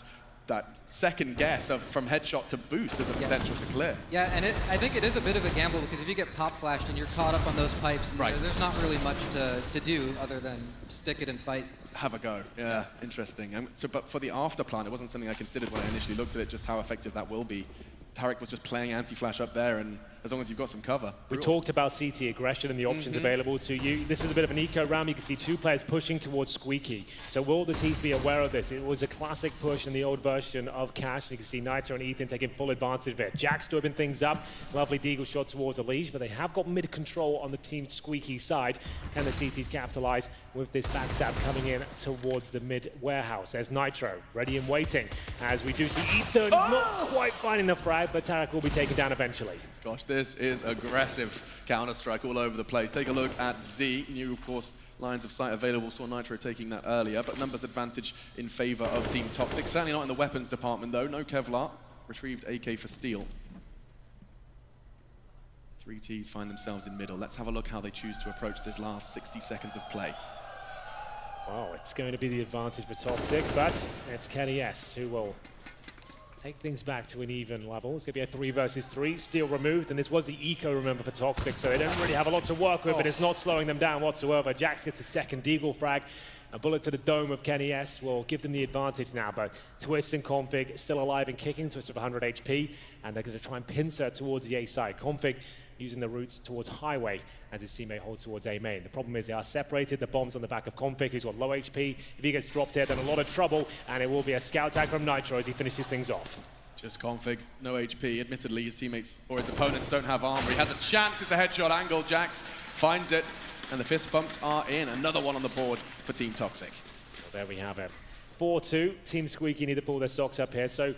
second guess of from headshot to boost as a potential to clear. Yeah, and I think it is a bit of a gamble because if you get pop flashed and you're caught up on those pipes, there's not really much to do other than stick it and fight. Have a go. Yeah, interesting. But for the after plant, it wasn't something I considered when I initially looked at it, just how effective that will be. Tarek was just playing anti-flash up there, and as long as you've got some cover. We talked about CT aggression and the options available to you. This is a bit of an eco round. You can see two players pushing towards Squeaky. So will the teams be aware of this? It was a classic push in the old version of Cash. You can see Nitro and Ethan taking full advantage of it. Jack stopping things up. Lovely deagle shot towards Elige, but they have got mid-control on the team Squeaky side. Can the CTs capitalize with this backstab coming in towards the mid-warehouse? There's Nitro, ready and waiting. As we do see Ethan not quite finding the frag, but Tarek will be taken down eventually. Gosh, this is aggressive Counter-Strike all over the place. Take a look at Z. New, of course, lines of sight available. Saw Nitro taking that earlier, but numbers advantage in favor of Team Toxic. Certainly not in the weapons department, though. No Kevlar. Retrieved AK for steal. 3 Ts find themselves in middle. Let's have a look how they choose to approach this last 60 seconds of play. Well, it's going to be the advantage for Toxic, but it's Kenny S who will take things back to an even level. It's going to be a 3 versus 3. Steal removed, and this was the eco, remember, for Toxic, so they don't really have a lot to work with, but it's not slowing them down whatsoever. Jax gets the second deagle frag. A bullet to the dome of Kenny S will give them the advantage now, but Twist and Config still alive and kicking. Twist with 100 HP, and they're going to try and pincer towards the A side. Config using the routes towards Highway as his teammate holds towards A main. The problem is they are separated. The bomb's on the back of Config, who's got low HP. If he gets dropped here, then a lot of trouble, and it will be a scout tag from Nitro as he finishes things off. Just Config, no HP. Admittedly, his teammates or his opponents don't have armor. He has a chance. It's a headshot angle. Jax finds it, and the fist bumps are in. Another one on the board for Team Toxic. Well, there we have it. 4-2. Team Squeaky need to pull their socks up here. So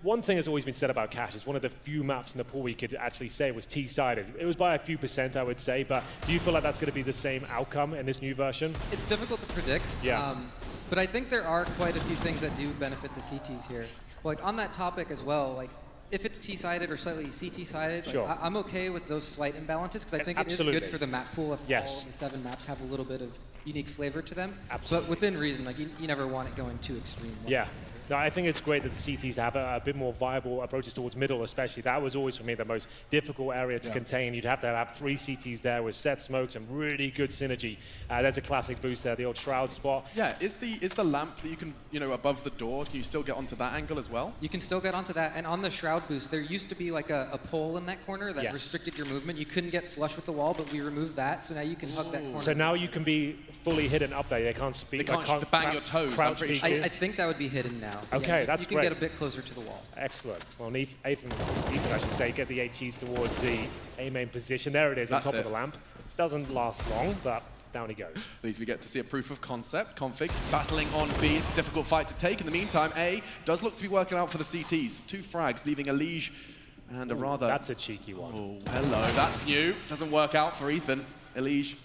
one thing that's always been said about Cash is one of the few maps in the pool we could actually say was T-sided. It was by a few percent, I would say, but do you feel like that's going to be the same outcome in this new version? It's difficult to predict, but I think there are quite a few things that do benefit the CTs here. Like on that topic as well, like if it's T-sided or slightly CT-sided, like, I'm okay with those slight imbalances because I think it is good for the map pool if all of the 7 maps have a little bit of unique flavor to them. But within reason, like you never want it going too extreme. Yeah. No, I think it's great that the CTs have a bit more viable approaches towards middle, especially. That was always, for me, the most difficult area to contain. You'd have to have 3 CTs there with set smokes and really good synergy. There's a classic boost there, the old Shroud spot. Yeah, is the lamp that you can, above the door, can you still get onto that angle as well? You can still get onto that, and on the Shroud boost, there used to be like a pole in that corner that restricted your movement. You couldn't get flush with the wall, but we removed that, so now you can hug that corner. So now you can be fully hidden up there. They can't speak. They can't bang your toes. I think that would be hidden now. Okay, that's great. You can get a bit closer to the wall. Excellent. Well, Ethan, I should say, get the HEs towards the A main position. There it is, on top of the lamp. Doesn't last long, but down he goes. At least we get to see a proof of concept. Config battling on B. It's a difficult fight to take. In the meantime, A does look to be working out for the CTs. 2 frags, leaving Elige and a rather... That's a cheeky one. Oh, hello. That's new. Doesn't work out for Ethan. Elige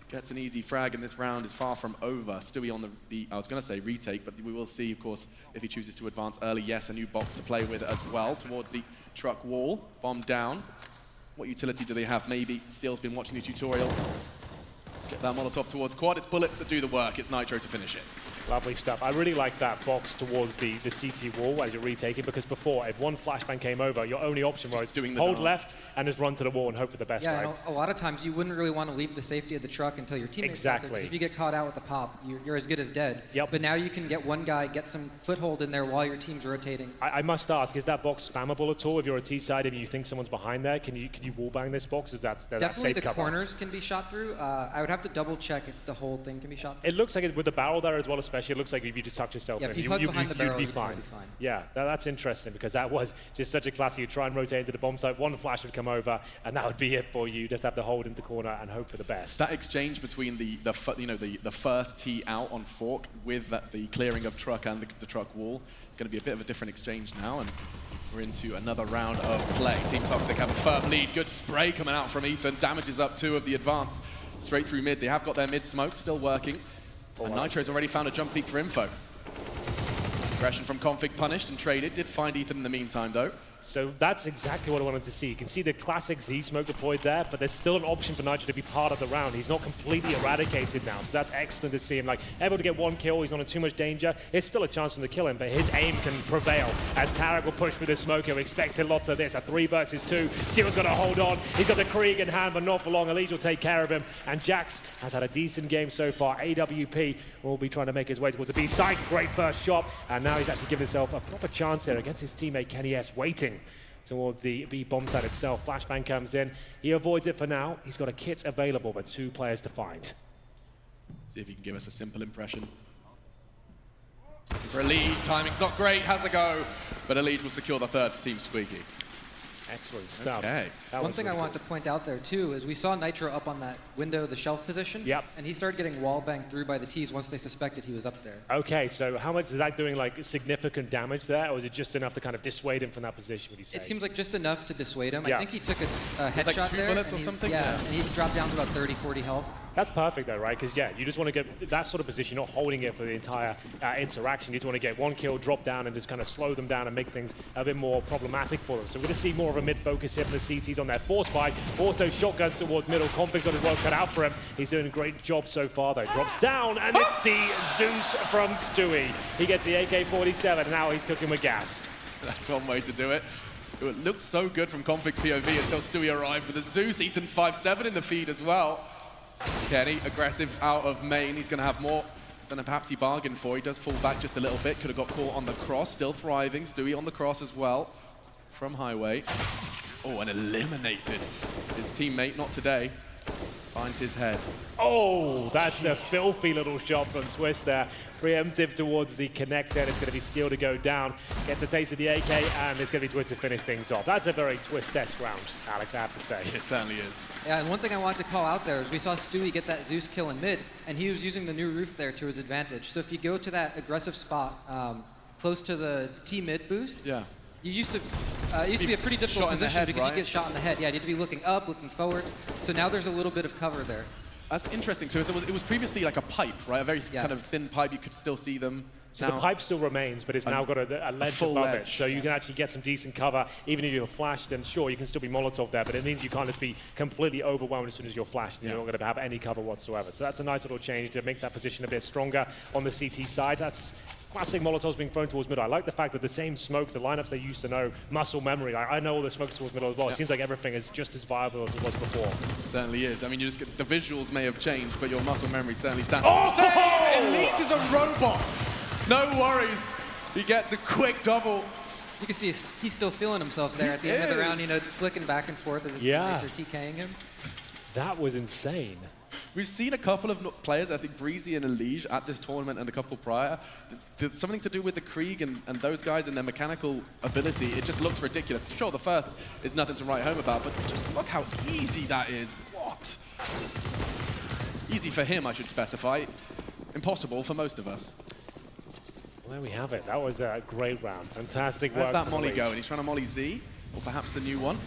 gets an easy frag, and this round is far from over. Stewie on the I was going to say retake, but we will see, of course, if he chooses to advance early. Yes, a new box to play with as well towards the truck wall. Bomb down. What utility do they have? Maybe Steel's been watching the tutorial. Get that Molotov towards quad. It's bullets that do the work. It's Nitro to finish it. Lovely stuff. I really like that box towards the CT wall as you're retaking, because before, if one flashbang came over, your only option was hold left and just run to the wall and hope for the best. Yeah, and a lot of times you wouldn't really want to leave the safety of the truck until your teammates exactly. Because if you get caught out with the pop, you're as good as dead. Yep. But now you can get one guy, get some foothold in there while your team's rotating. I must ask, is that box spammable at all? If you're a T-side and you think someone's behind there, can you wallbang this box? Is that definitely safe the cover? Corners can be shot through. I would have to double check if the whole thing can be shot through. It looks like it with the barrel there as well as especially. It looks like if you just tucked yourself Yeah, in, if you hug behind the barrel, you'd be you'd fine. be fine. Yeah, that's interesting because that was just such a classic. You try and rotate into the bomb site, one flash would come over, and that would be it for you. Just have to hold in the corner and hope for the best. That exchange between the first tee out on fork with the clearing of truck and the truck wall, going to be a bit of a different exchange now, and we're into another round of play. Team Toxic have a firm lead. Good spray coming out from Ethan. Damages up 2 of the advance straight through mid. They have got their mid smoke still working. And Nitro's already found a jump peak for info. Aggression from Config punished and traded. Did find Ethan in the meantime, though. So that's exactly what I wanted to see. You can see the classic Z-Smoke deployed there, but there's still an option for Nitro to be part of the round. He's not completely eradicated now, so that's excellent to see him able to get 1 kill. He's not in too much danger. There's still a chance for him to kill him, but his aim can prevail as Tarek will push through the smoke. We expected lots of this. A 3 versus 2. Steel's got to hold on. He's got the Krieg in hand, but not for long. Elise will take care of him. And Jax has had a decent game so far. AWP will be trying to make his way towards the B side. Great first shot, and now he's actually given himself a proper chance here against his teammate Kenny S, waiting towards the B bomb site itself. Flashbang comes in. He avoids it for now. He's got a kit available, but 2 players to find. See if he can give us a simple impression. For Elise, timing's not great, has a go, but Elise will secure the 3rd for Team Squeaky. Excellent stuff. Okay. One thing I want to point out there, too, is we saw Nitro up on that window, the shelf position. Yep. And he started getting wall banged through by the T's once they suspected he was up there. Okay, so how much is that doing, significant damage there, or is it just enough to kind of dissuade him from that position, would you say? It seems like just enough to dissuade him. Yeah. I think he took a headshot like 2 there. bullets or something? Yeah, and he dropped down to about 30, 40 health. That's perfect, though, right? Because, you just want to get that sort of position, not holding it for the entire interaction. You just want to get 1 kill, drop down, and just kind of slow them down and make things a bit more problematic for them. So we're going to see more of a mid-focus here from the CTs on their force fight. Also, shotgun towards middle. Config's got his work cut out for him. He's doing a great job so far, though. Drops down, and it's the Zeus from Stewie. He gets the AK-47, and now he's cooking with gas. That's one way to do it. It looked so good from Config's POV until Stewie arrived with a Zeus. Ethan's 5-7 in the feed as well. Kenny, aggressive out of main. He's going to have more than perhaps he bargained for. He does fall back just a little bit. Could have got caught on the cross. Still thriving. Stewie on the cross as well from Highway. Oh, and eliminated. His teammate, not today, finds his head. Oh, that's a filthy little shot from Twist there. Preemptive towards the connector, and it's going to be Steel to go down. Gets a taste of the AK, and it's going to be Twist to finish things off. That's a very Twist-esque round, Alex, I have to say. It certainly is. Yeah, and one thing I wanted to call out there is we saw Stewie get that Zeus kill in mid, and he was using the new roof there to his advantage. So if you go to that aggressive spot close to the T mid boost, yeah. You used to be a pretty difficult position because you get shot in the head. Yeah, you had to be looking up, looking forwards. So now there's a little bit of cover there. That's interesting. So it was previously like a pipe, right? A very kind of thin pipe. You could still see them. So the pipe still remains, but it's now got a ledge above it. So you can actually get some decent cover. Even if you're flashed, and sure, you can still be Molotov there, but it means you can't just be completely overwhelmed as soon as you're flashed. You're not going to have any cover whatsoever. So that's a nice little change that makes that position a bit stronger on the CT side. That's classic Molotovs being thrown towards middle. I like the fact that the same smokes, the lineups they used to know, muscle memory. I know all the smokes towards middle as well. It seems like everything is just as viable as it was before. It certainly is. I mean, you just get, the visuals may have changed, but your muscle memory certainly stands. Oh! Elite is a robot. No worries. He gets a quick double. You can see he's still feeling himself there at the end of the round, flicking back and forth as his teammates are TKing him. That was insane. We've seen a couple of players, I think Breezy and Elige at this tournament and a couple prior. There's something to do with the Krieg and those guys and their mechanical ability. It just looks ridiculous. Sure, the first is nothing to write home about, but just look how easy that is. What? Easy for him, I should specify. Impossible for most of us. Well, there we have it. That was a great round. Fantastic work. Where's that Molly going? He's trying to Molly Z, or perhaps the new one.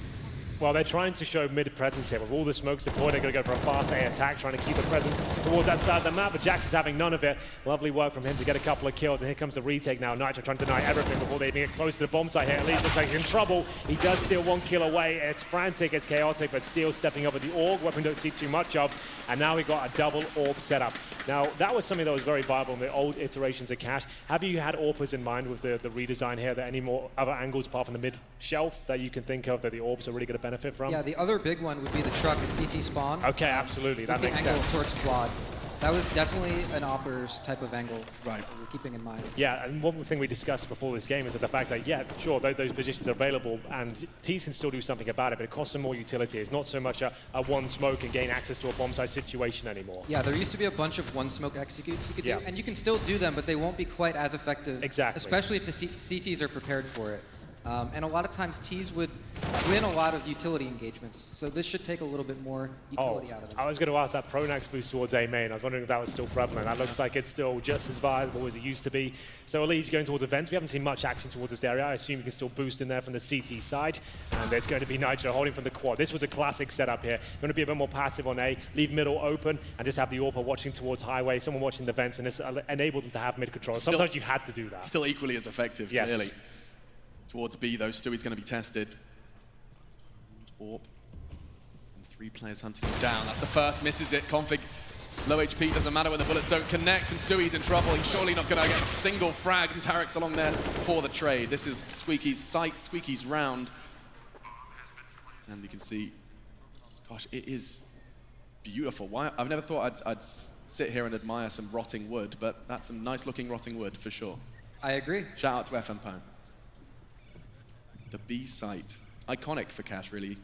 Well, they're trying to show mid-presence here. With all the smokes deployed, they're going to go for a fast A attack, trying to keep the presence towards that side of the map, but Jax is having none of it. Lovely work from him to get a couple of kills, and here comes the retake now. Nitro trying to deny everything before they even get close to the bomb site here. At least looks like he's in trouble. He does steal 1 kill away. It's frantic, it's chaotic, but Steel stepping up with the orb, weapon don't see too much of, and now we got a double orb setup. Now, that was something that was very viable in the old iterations of Cash. Have you had orbers in mind with the redesign here? That any more other angles apart from the mid-shelf that you can think of that the orbs are really going to benefit from? Yeah, the other big one would be the truck at CT spawn. Okay, absolutely. That makes sense. The angle of Sword Squad. That was definitely an Oppers type of angle right. that we're keeping in mind. Yeah, and one thing we discussed before this game is that the fact that, yeah, sure, those positions are available, and Tees can still do something about it, but it costs them more utility. It's not so much a one smoke and gain access to a bomb site situation anymore. Yeah, there used to be a bunch of one smoke executes you could do, and you can still do them, but they won't be quite as effective. Exactly. Especially if the CTs are prepared for it. And a lot of times Tees would win a lot of utility engagements, so this should take a little bit more utility out of them. I was going to ask that Pronax boost towards A main. I was wondering if that was still prevalent. That looks like it's still just as viable as it used to be. So Elise going towards events. We haven't seen much action towards this area. I assume you can still boost in there from the CT side. And there's going to be Nitro holding from the quad. This was a classic setup here. Going to be a bit more passive on A, leave middle open, and just have the AWPer watching towards highway, someone watching the vents, and this enabled them to have mid control. Sometimes you had to do that. Still equally as effective, clearly. Towards B, though, Stewie's going to be tested. AWP. And 3 players hunting him down. That's the first, misses it. Config, low HP, doesn't matter when the bullets don't connect, and Stewie's in trouble. He's surely not going to get a single frag, and Tarek's along there for the trade. This is Squeaky's site, Squeaky's round. And you can see, gosh, it is beautiful. I've never thought I'd sit here and admire some rotting wood, but that's some nice-looking rotting wood, for sure. I agree. Shout out to FM Pone. The B site, iconic for Cash, really.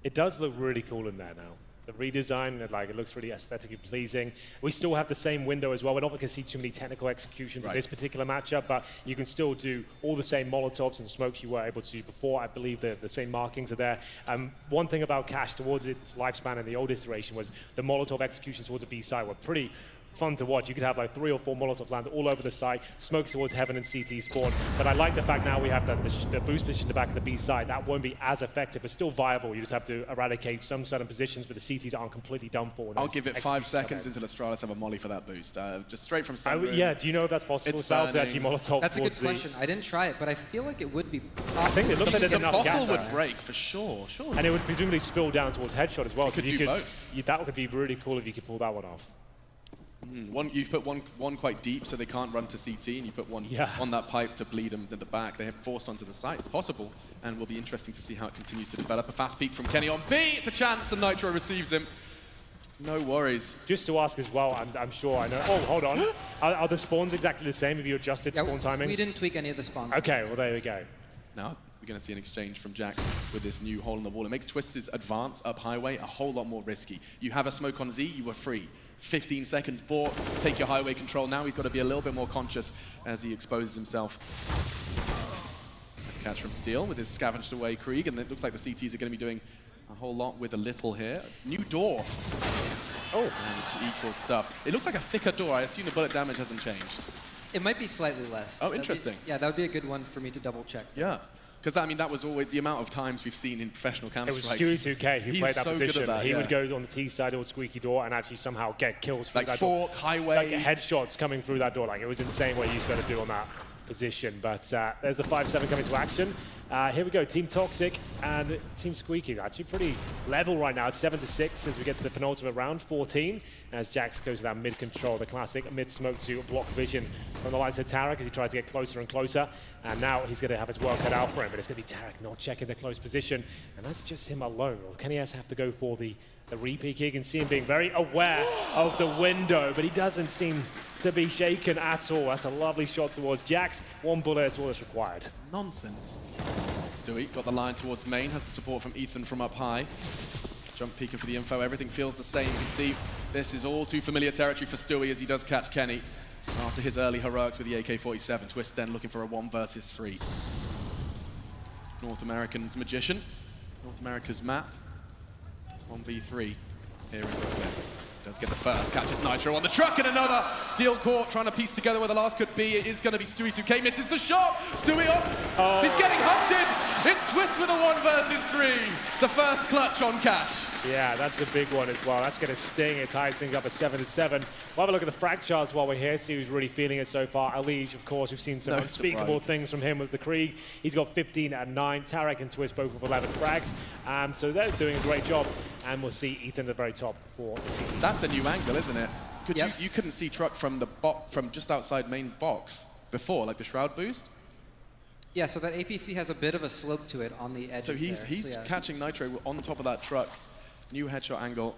It does look really cool in there now. The redesign, it looks really aesthetically pleasing. We still have the same window as well. We're not going to see too many technical executions in this particular matchup, but you can still do all the same Molotovs and smokes you were able to do before. I believe the same markings are there. One thing about Cash towards its lifespan in the old iteration was the Molotov executions towards the B side were pretty fun to watch. You could have like 3 or 4 Molotov land all over the site, smokes towards heaven and CT spawn. But I like the fact now we have the boost position in the back of the B side. That won't be as effective, but still viable. You just have to eradicate some certain positions where the CTs aren't completely done for. I'll give it 5 seconds until Astralis have a molly for that boost. Just straight from sunroom. Yeah, do you know if that's possible, Sal, to actually Molotov? That's a good question. I didn't try it, but I feel like it would be possible. I think it looks like there's enough gas. The bottle would break, for sure. And it would presumably spill down towards headshot as well. You could do both. That would be really cool if you could pull that one off. You put one quite deep so they can't run to CT, and you put one on that pipe to bleed them to the back. They have forced onto the site. It's possible, and will be interesting to see how it continues to develop. A fast peek from Kenny on B. It's a chance, and Nitro receives him. No worries. Just to ask as well, I'm sure I know. Oh, hold on. Are the spawns exactly the same? Have you adjusted spawn timings? We didn't tweak any of the spawns. Okay, well, there we go. Now we're going to see an exchange from Jax with this new hole in the wall. It makes Twist's advance up highway a whole lot more risky. You have a smoke on Z, you were free. 15 seconds bought, take your highway control. Now he's got to be a little bit more conscious as he exposes himself. Nice catch from Steel with his scavenged away Krieg, and it looks like the CTs are going to be doing a whole lot with a little here. New door. Oh. And equal stuff. It looks like a thicker door. I assume the bullet damage hasn't changed. It might be slightly less. Oh, interesting. That would be a good one for me to double check. Yeah. Because, that was always the amount of times we've seen in professional Counter-Strikes. It was Stewie 2K who played that so position. Good at that, he would go on the T side or Squeaky door and actually somehow get kills through that door. Like fork, highway. Like headshots coming through that door. Like, it was insane what he was going to do on that position. But there's the 5-7 coming to action. Here we go, Team Toxic and Team Squeaky. Actually pretty level right now. It's 7-6 as we get to the penultimate round, 14. As Jax goes to that mid control, the classic mid smoke to block vision from the likes of Tarek as he tries to get closer and closer. And now he's going to have his work cut out for him, but it's going to be Tarek not checking the close position. And that's just him alone. Or can he have to go for the repeat? You can see him being very aware of the window, but he doesn't seem to be shaken at all. That's a lovely shot towards Jax. 1 bullet, that's all that's required. Nonsense. Stewie got the line towards main, has the support from Ethan from up high. Jump peeker for the info, everything feels the same. You can see this is all too familiar territory for Stewie as he does catch Kenny. After his early heroics with the AK-47, Twist then looking for a 1 versus 3. North American's Magician, North America's map, 1v3 here in Brooklyn. Does get the first, catches Nitro on the truck, and another Steel Court trying to piece together where the last could be. It is going to be Stewie 2K, misses the shot. Stewie off. Oh. He's getting hunted. It's Twist with a 1 versus 3. The first clutch on Cash. Yeah, that's a big one as well. That's going to sting. It ties things up at 7-7. We'll have a look at the frag charts while we're here, see who's really feeling it so far. Alige, of course, we've seen some unspeakable things from him with the Krieg. He's got 15 and 9. Tarek and Twist both with 11 frags. So they're doing a great job. And we'll see Ethan at the very top for the season. That's a new angle, isn't it? You couldn't see Truck from from just outside main box before, like the Shroud boost? Yeah, so that APC has a bit of a slope to it on the edge. So he's catching Nitro on top of that truck. New headshot angle.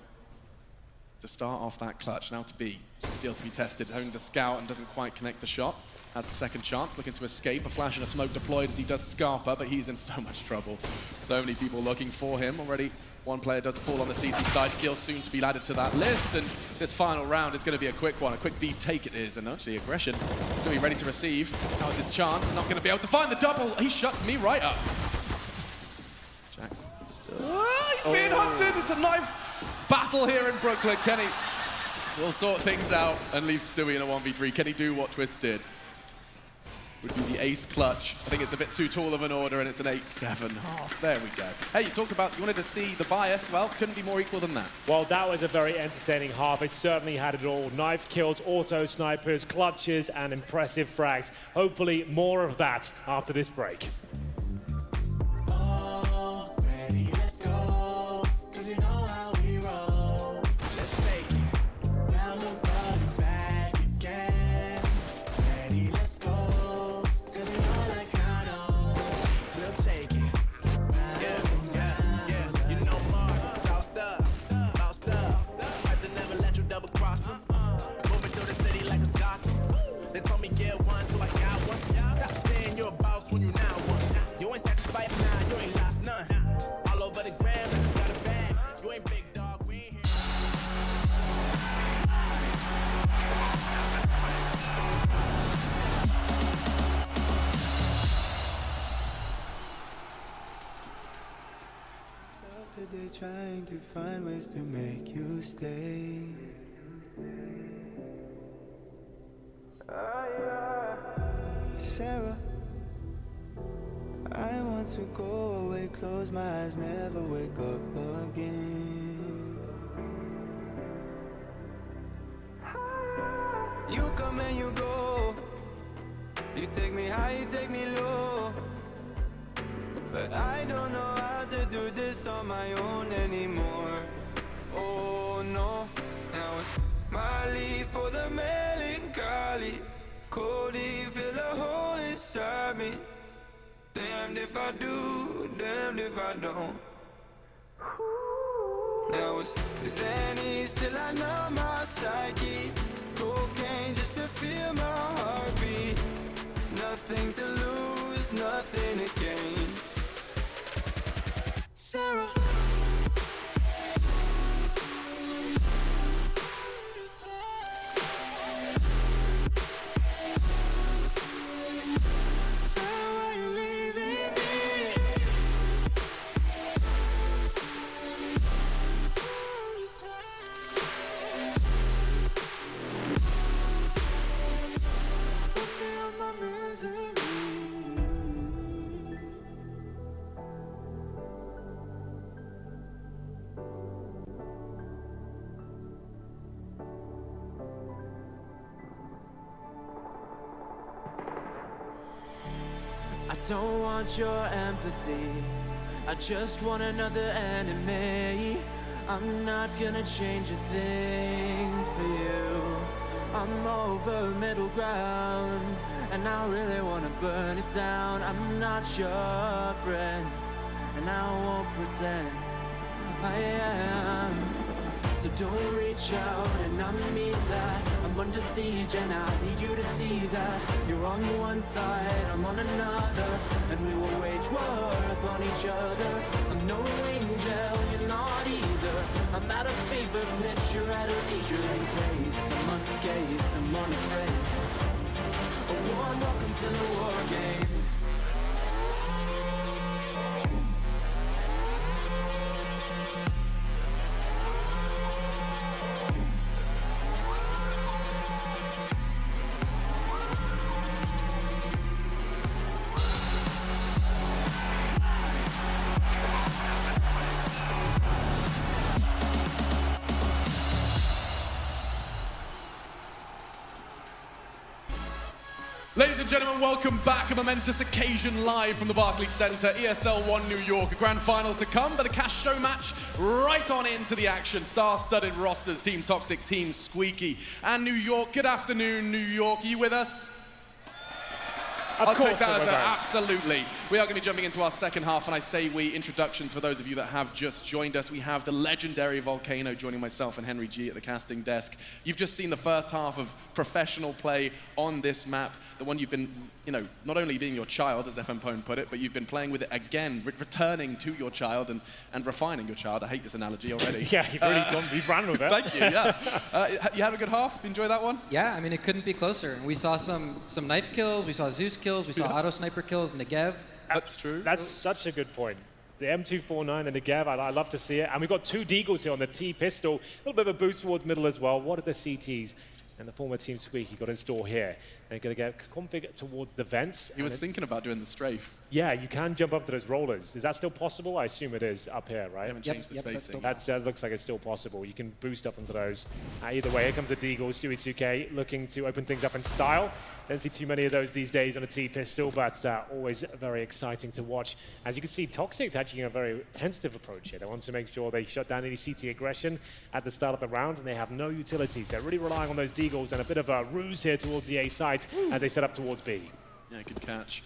to start off that clutch. Now to be still to be tested, having the scout and doesn't quite connect the shot. Has a second chance, looking to escape. A flash and a smoke deployed as he does Scarpa, but he's in so much trouble. So many people looking for him. Already one player does fall on the CT side. Steel soon to be added to that list, and this final round is going to be a quick one. A quick beat take it is, and actually aggression. Still ready to receive. Now's his chance. Not going to be able to find the double. He shuts me right up. Jax still... he's being hunted. It's a knife battle here in Brooklyn. Kenny will sort things out and leave Stewie in a 1v3. Can he do what Twist did? Would be the ace clutch. I think it's a bit too tall of an order, and it's an 8-7-half. There we go. Hey, you talked about you wanted to see the bias. Well, couldn't be more equal than that. Well, that was a very entertaining half. It certainly had it all. Knife kills, auto snipers, clutches, and impressive frags. Hopefully more of that after this break. They're trying to find ways to make you stay. Sarah, I want to go away, close my eyes, never wake up again. You come and you go, you take me high, you take me low, but I don't know how to do this on my own anymore. Oh no, now it's Molly for the melancholy. Cody, fill a hole inside me. Damned if I do, damned if I don't. Now it's Xannies till I know my psyche. Cocaine just to feel my heartbeat. Nothing to lose, nothing to gain. Sarah. I don't want your empathy, I just want another enemy. I'm not gonna change a thing for you. I'm over middle ground, and I really wanna burn it down. I'm not your friend, and I won't pretend I am. So don't reach out and I mean that. I'm under siege and I need you to see that. You're on one side, I'm on another, and we will wage war upon each other. I'm no angel, you're not either. I'm at a fever pitch, you're at a leisurely pace. I'm unscathed, I'm unafraid. A warm welcome to the war game. Ladies and gentlemen, welcome back. A momentous occasion live from the Barclays Center, ESL 1 New York. A grand final to come, but the cash show match right on into the action. Star-studded rosters, Team Toxic, Team Squeaky, and New York. Good afternoon, New York. Are you with us? I'll take that as absolutely. We are going to be jumping into our second half, and I say introductions for those of you that have just joined us. We have the legendary Volcano joining myself and Henry G at the casting desk. You've just seen the first half of professional play on this map, the one you've been, not only being your child, as FM Pone put it, but you've been playing with it again, returning to your child and refining your child. I hate this analogy already. Yeah, you've ran with it. Thank you, yeah. You had a good half? Enjoy that one? Yeah, I mean, it couldn't be closer. We saw some knife kills, we saw Zeus kills, we saw auto sniper kills, Negev. That's true. That's such a good point. The M249 and the Negev, I love to see it. And we've got 2 Deagles here on the T-pistol. A little bit of a boost towards middle as well. What are the CTs and the former Team Squeaky got in store here? They're going to get config towards the vents. He was thinking about doing the strafe. Yeah, you can jump up to those rollers. Is that still possible? I assume it is up here, right? Haven't changed the spacing. That looks like it's still possible. You can boost up into those. Either way, here comes a Deagle, Stewie 2K, looking to open things up in style. Don't see too many of those these days on a T-pistol, but always very exciting to watch. As you can see, Toxic taking a very tentative approach here. They want to make sure they shut down any CT aggression at the start of the round, and they have no utilities. They're really relying on those Deagles and a bit of a ruse here towards the A site as they set up towards B. Yeah, good catch.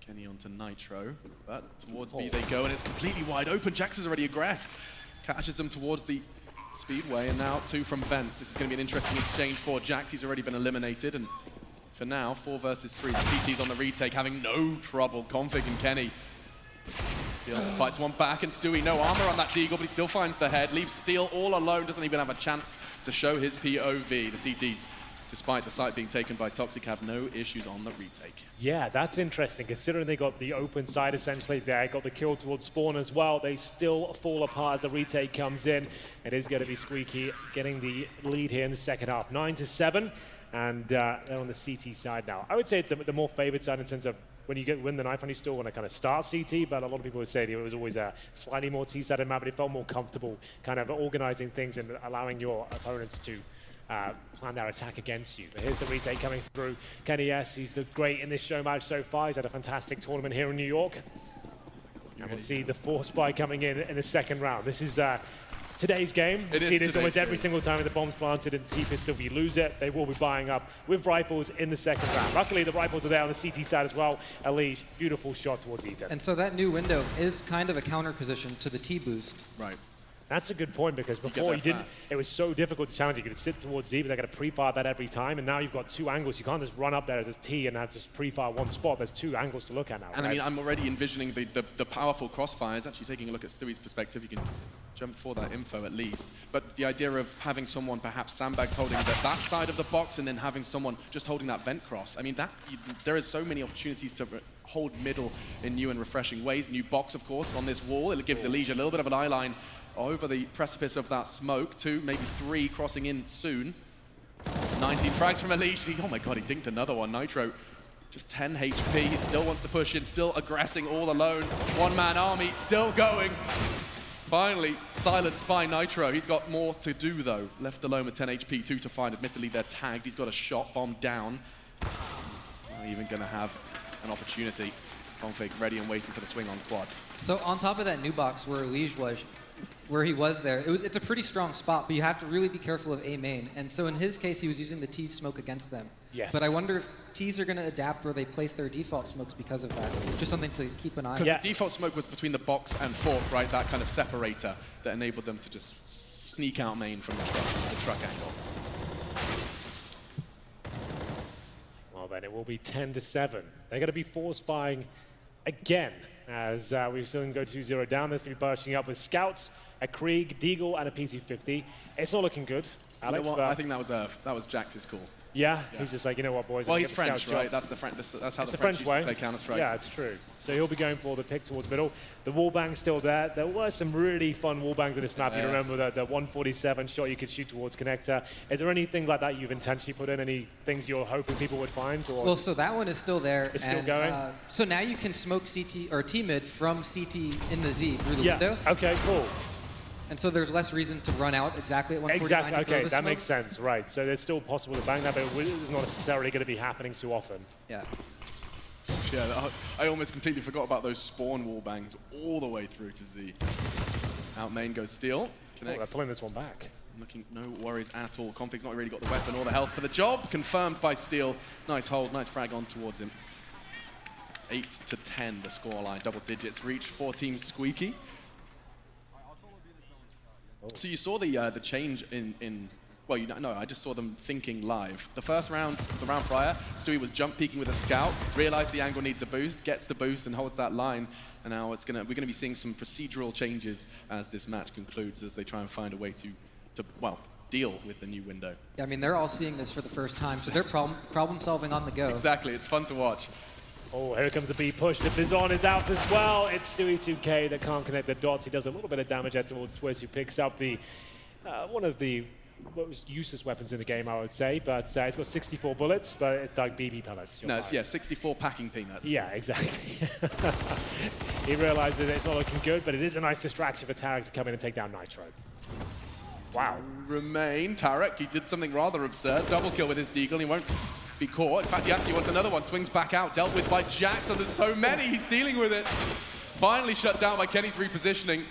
Kenny onto Nitro, but towards B they go, and it's completely wide open. Jax is already aggressed. Catches them towards the Speedway, and now 2 from Vents. This is going to be an interesting exchange for Jax. He's already been eliminated, and for now, 4 versus 3. The CT's on the retake, having no trouble. Config and Kenny. Steel fights one back, and Stewie, no armor on that Deagle, but he still finds the head. Leaves Steel all alone, doesn't even have a chance to show his POV. The CT's, despite the site being taken by Toxic, have no issues on the retake. Yeah, that's interesting, considering they got the open side essentially there, got the kill towards spawn as well. They still fall apart as the retake comes in. It is going to be Squeaky getting the lead here in the second half, 9-7, and they're on the CT side now. I would say it's the more favored side in terms of when you win the knife, and you still want to kind of start CT, but a lot of people would say it was always a slightly more T-sided map, but it felt more comfortable kind of organizing things and allowing your opponents to plan their attack against you. But here's the retake coming through. Kenny S, he's great in this show match so far. He's had a fantastic tournament here in New York. And we'll see the Force Spy coming in the second round. This is today's game. We see this almost every single time the bomb's planted in the T-pistol. If you lose it, they will be buying up with rifles in the second round. Luckily, the rifles are there on the CT side as well. Elise, beautiful shot towards Ethan. And so that new window is kind of a counter position to the T-boost. Right. That's a good point, because before it was so difficult to challenge. You could sit towards Z, but they're going to pre-fire that every time, and now you've got 2 angles. You can't just run up there as a T and have just pre-fire one spot. There's 2 angles to look at now. And I mean, I'm already envisioning the powerful crossfires. Actually taking a look at Stewie's perspective, you can jump for that info at least. But the idea of having someone, perhaps sandbags holding that side of the box, and then having someone just holding that vent cross. I mean, there is so many opportunities to hold middle in new and refreshing ways. New box, of course, on this wall. It gives Elijah a little bit of an eye line over the precipice of that smoke. 2, maybe 3 crossing in soon. 19 frags from Elijah. Oh my god, he dinked another one. Nitro, just 10 HP. He still wants to push in, still aggressing all alone. 1-man army, still going. Finally, silenced by Nitro. He's got more to do, though. Left alone with 10 HP, 2 to find. Admittedly, they're tagged. He's got a shot bomb down. Not even going to have an opportunity. Config ready and waiting for the swing on quad. So on top of that new box where Lige was, where he was there, it's a pretty strong spot, but you have to really be careful of A main. And so in his case, he was using the T smoke against them. Yes. But I wonder if T's are going to adapt where they place their default smokes because of that. Just something to keep an eye on. Because the default smoke was between the box and fork, right? That kind of separator that enabled them to just sneak out main from the truck angle. Well, then it will be 10-7. They're going to be force buying again, as we've seen them go 2-0 down. There's going to be bursting up with scouts, a Krieg, Deagle, and a PC-50. It's not looking good, Alex. You know what? I think that was Jax's call. Yeah, he's just like, you know what, boys. Well, he's French, right? That's how the French used to play Counter-Strike. Yeah, it's true. So he'll be going for the pick towards middle. The wallbang's still there. There were some really fun wallbangs in this map. You remember the 147 shot you could shoot towards connector. Is there anything like that you've intentionally put in? Any things you're hoping people would find? Or? Well, so that one is still there. It's still going? So now you can smoke CT or T-mid from CT in the Z through the window. Okay, cool. And so there's less reason to run out exactly at 149. Exactly, okay, that makes sense, right. So it's still possible to bang that, but it's not necessarily going to be happening too often. Yeah. Yeah, I almost completely forgot about those spawn wall bangs all the way through to Z. Out main goes Steel. Oh, they're pulling this one back. looking no worries at all. Config's not really got the weapon or the health for the job. Confirmed by Steel. Nice hold, nice frag on towards him. 8-10 the scoreline, double digits reached for Team Squeaky. So you saw the change in well, no, I just saw them thinking live. The first round, the round prior, Stewie was jump peeking with a scout, realized the angle needs a boost, gets the boost and holds that line. And now we're gonna be seeing some procedural changes as this match concludes, as they try and find a way to well, deal with the new window. I mean, they're all seeing this for the first time, so they're problem solving on the go. Exactly, it's fun to watch. Oh, here comes the B push. The Bizon is out as well. It's Stewie 2K that can't connect the dots. He does a little bit of damage out towards Twist, who picks up the one of the most useless weapons in the game, I would say. But it's got 64 bullets, but it's like BB pellets. No, it's, yeah, 64 packing peanuts. Yeah, exactly. He realizes that it's not looking good, but it is a nice distraction for Tarek to come in and take down Nitro. Wow. Remain, Tarek, he did something rather absurd. Double kill with his deagle, he won't be caught. In fact, he actually wants another one. Swings back out, dealt with by Jack, so there's so many, he's dealing with it. Finally shut down by Kenny's repositioning.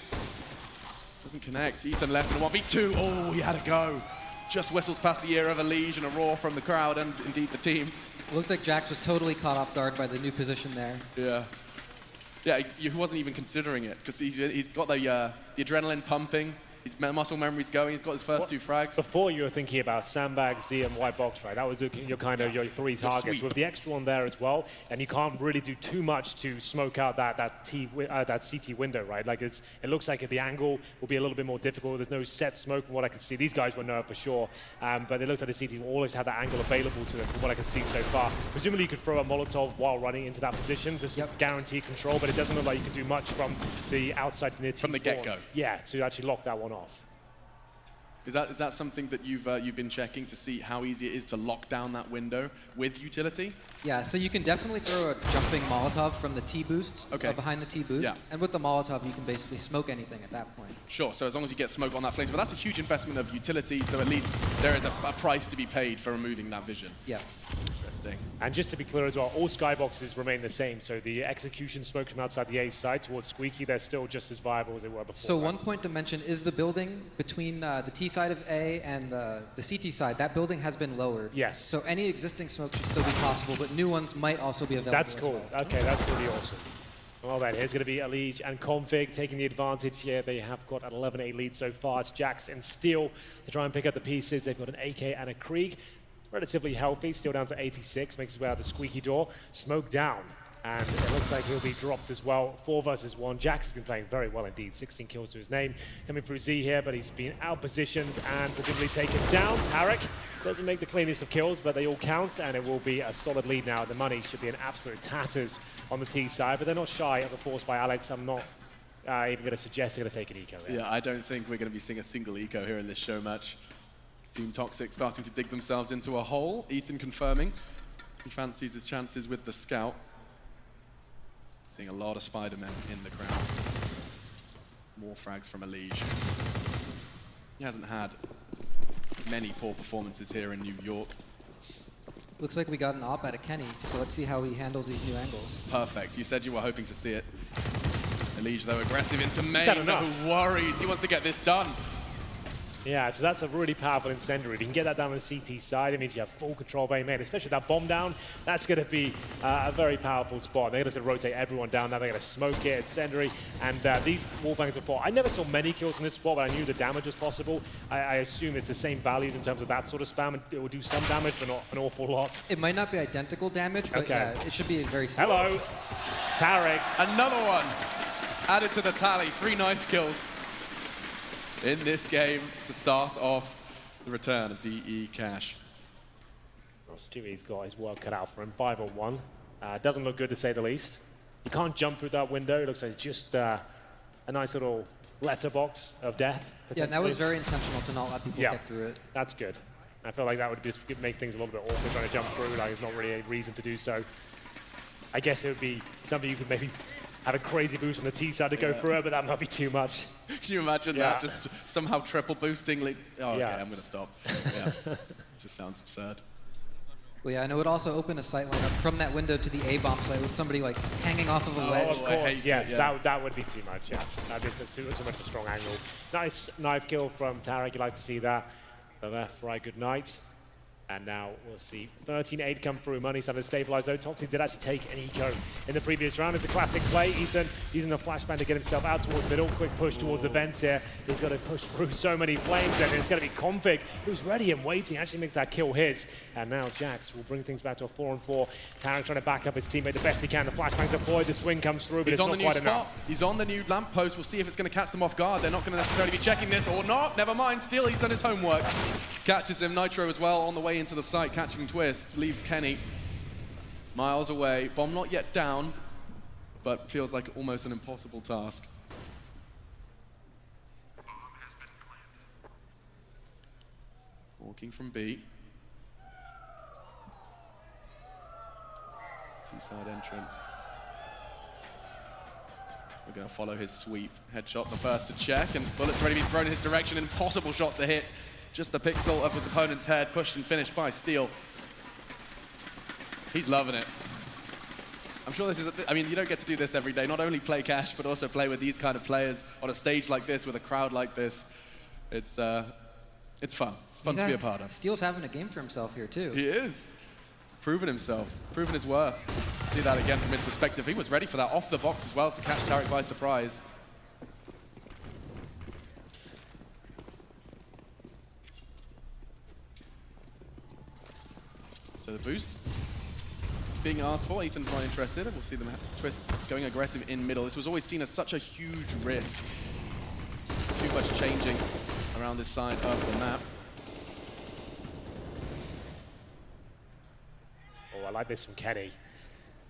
Doesn't connect, Ethan left in a 1v2. Oh, he had to go. Just whistles past the ear of Elige and a roar from the crowd and indeed the team. It looked like Jax was totally caught off guard by the new position there. Yeah. Yeah, he wasn't even considering it, because he's got the adrenaline pumping. His muscle memory's going. He's got his first two frags. Before you were thinking about Sandbag, Z, and White Box, right? That was your kind of your three targets. Sweet. With the extra one there as well, and you can't really do too much to smoke out that CT window, right? Like it looks like the angle will be a little bit more difficult. There's no set smoke from what I can see. These guys will know for sure, but it looks like the CT will always have that angle available to them from what I can see so far. Presumably you could throw a Molotov while running into that position to guarantee control, but it doesn't look like you can do much from the outside near T from the get-go. Yeah, to actually lock that one off. Is that something that you've been checking to see how easy it is to lock down that with utility? Yeah, so you can definitely throw a jumping Molotov from the T-boost, behind the T-boost. Yeah. And with the Molotov, you can basically smoke anything at that point. Sure, so as long as you get smoke on that flames. But that's a huge investment of utility, so at least there is a price to be paid for removing that vision. Yeah. Interesting. And just to be clear as well, all skyboxes remain the same. So the execution smoke from outside the A side towards Squeaky, they're still just as viable as they were before. So one point to mention is the building between the T side of A and the CT side. That building has been lowered. Yes. So any existing smoke should still be possible, but new ones might also be available. That's cool. Well. Okay, that's really awesome. All right, here's going to be Elige and Config taking the advantage here. They have got an 11-8 lead so far. It's Jax and Steel to try and pick up the pieces. They've got an AK and a Krieg. Relatively healthy, still down to 86, makes his way out the Squeaky door. Smoke down, and it looks like he'll be dropped as well. 4 versus 1. Jax has been playing very well indeed. 16 kills to his name. Coming through Z here, but he's been out-positioned and presumably taken down. Tarek doesn't make the cleanest of kills, but they all count, and it will be a solid lead now. The money should be in absolute tatters on the T side, but they're not shy of the force by Alex. I'm not even going to suggest they're going to take an eco here. Yeah, I don't think we're going to be seeing a single eco here in this show match. Team Toxic starting to dig themselves into a hole. Ethan confirming he fancies his chances with the scout. Seeing a lot of Spider-Men in the crowd. More frags from Elige. He hasn't had many poor performances here in New York. Looks like we got an op out of Kenny, so let's see how he handles these new angles. Perfect. You said you were hoping to see it. Elige, though, aggressive into main. No worries. He wants to get this done. Yeah, so that's a really powerful incendiary. If you can get that down on the CT side, it means you have full control of A main, especially that bomb down. That's going to be a very powerful spot. They're going to rotate everyone down now. They're going to smoke it, incendiary, and these wallbangs before. I never saw many kills in this spot, but I knew the damage was possible. I assume it's the same values in terms of that sort of spam, and it will do some damage, but not an awful lot. It might not be identical damage, but yeah, it should be very similar. Hello, Tarek. Another one added to the tally. 3 nice kills in this game to start off the return of DE Cash. Well, Stewie's got his work cut out for him. 5-on-1. Doesn't look good to say the least. He can't jump through that window. It looks like just a nice little letterbox of death. Yeah, that was very intentional to not let people get through it. That's good. I feel like that would just make things a little bit awkward trying to jump through. Like, there's not really a reason to do so. I guess it would be something you could maybe have a crazy boost on the T side to go through it, but that might be too much. Can you imagine that? Just somehow triple boosting. Oh, okay, I'm going to stop. Yeah. Just sounds absurd. Well, yeah, and it would also open a sight line up from that window to the A-bomb site with somebody like hanging off of a ledge. Of course, yes, that would be too much, yeah. That'd be too much of a strong angle. Nice knife kill from Tarek, you like to see that. The left, right, good night. And now we'll see 13-8 come through. Money started to stabilize, though. Toxic did actually take an eco in the previous round. It's a classic play. Ethan using the flashbang to get himself out towards middle. Quick push towards the vents here. He's got to push through so many flames, and it's going to be Config, who's ready and waiting. Actually makes that kill his. And now Jax will bring things back to a 4-on-4. Tarek trying to back up his teammate the best he can. The flashbang's deployed. The swing comes through, but it's not quite enough. He's on the new lamppost. We'll see if it's going to catch them off guard. They're not going to necessarily be checking this or not. Never mind. Still, he's done his homework. Catches him. Nitro as well on the way into the site, catching Twist. Leaves Kenny miles away. Bomb not yet down, but feels like almost an impossible task. Walking from B. T-side entrance. We're going to follow his sweep. Headshot, the first to check, and bullets already been thrown in his direction. Impossible shot to hit. Just the pixel of his opponent's head, pushed and finished by Steel. He's loving it. I'm sure this is, I mean, you don't get to do this every day. Not only play Cash, but also play with these kind of players on a stage like this, with a crowd like this. It's fun. It's fun to be a part of. Steel's having a game for himself here, too. He is. Proven himself, proven his worth. See that again from his perspective. He was ready for that off the box as well to catch Tarek by surprise. So the boost being asked for, Ethan's not interested. We'll see them Twists going aggressive in middle. This was always seen as such a huge risk. Too much changing around this side of the map. Oh, I like this from Kenny.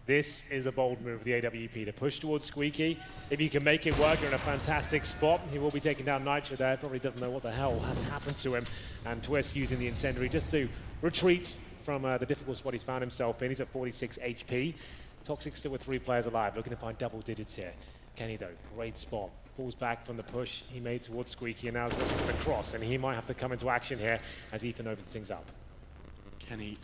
This is a bold move, the AWP, to push towards Squeaky. If you can make it work, you're in a fantastic spot. He will be taking down Nitro there. Probably doesn't know what the hell has happened to him. And Twist using the incendiary just to retreat from the difficult spot he's found himself in. He's at 46 HP. Toxic still with 3 players alive, looking to find double digits here. Kenny, though, great spot. Falls back from the push he made towards Squeaky, and now he's looking for the cross, and he might have to come into action here as Ethan opens things up. Kenny,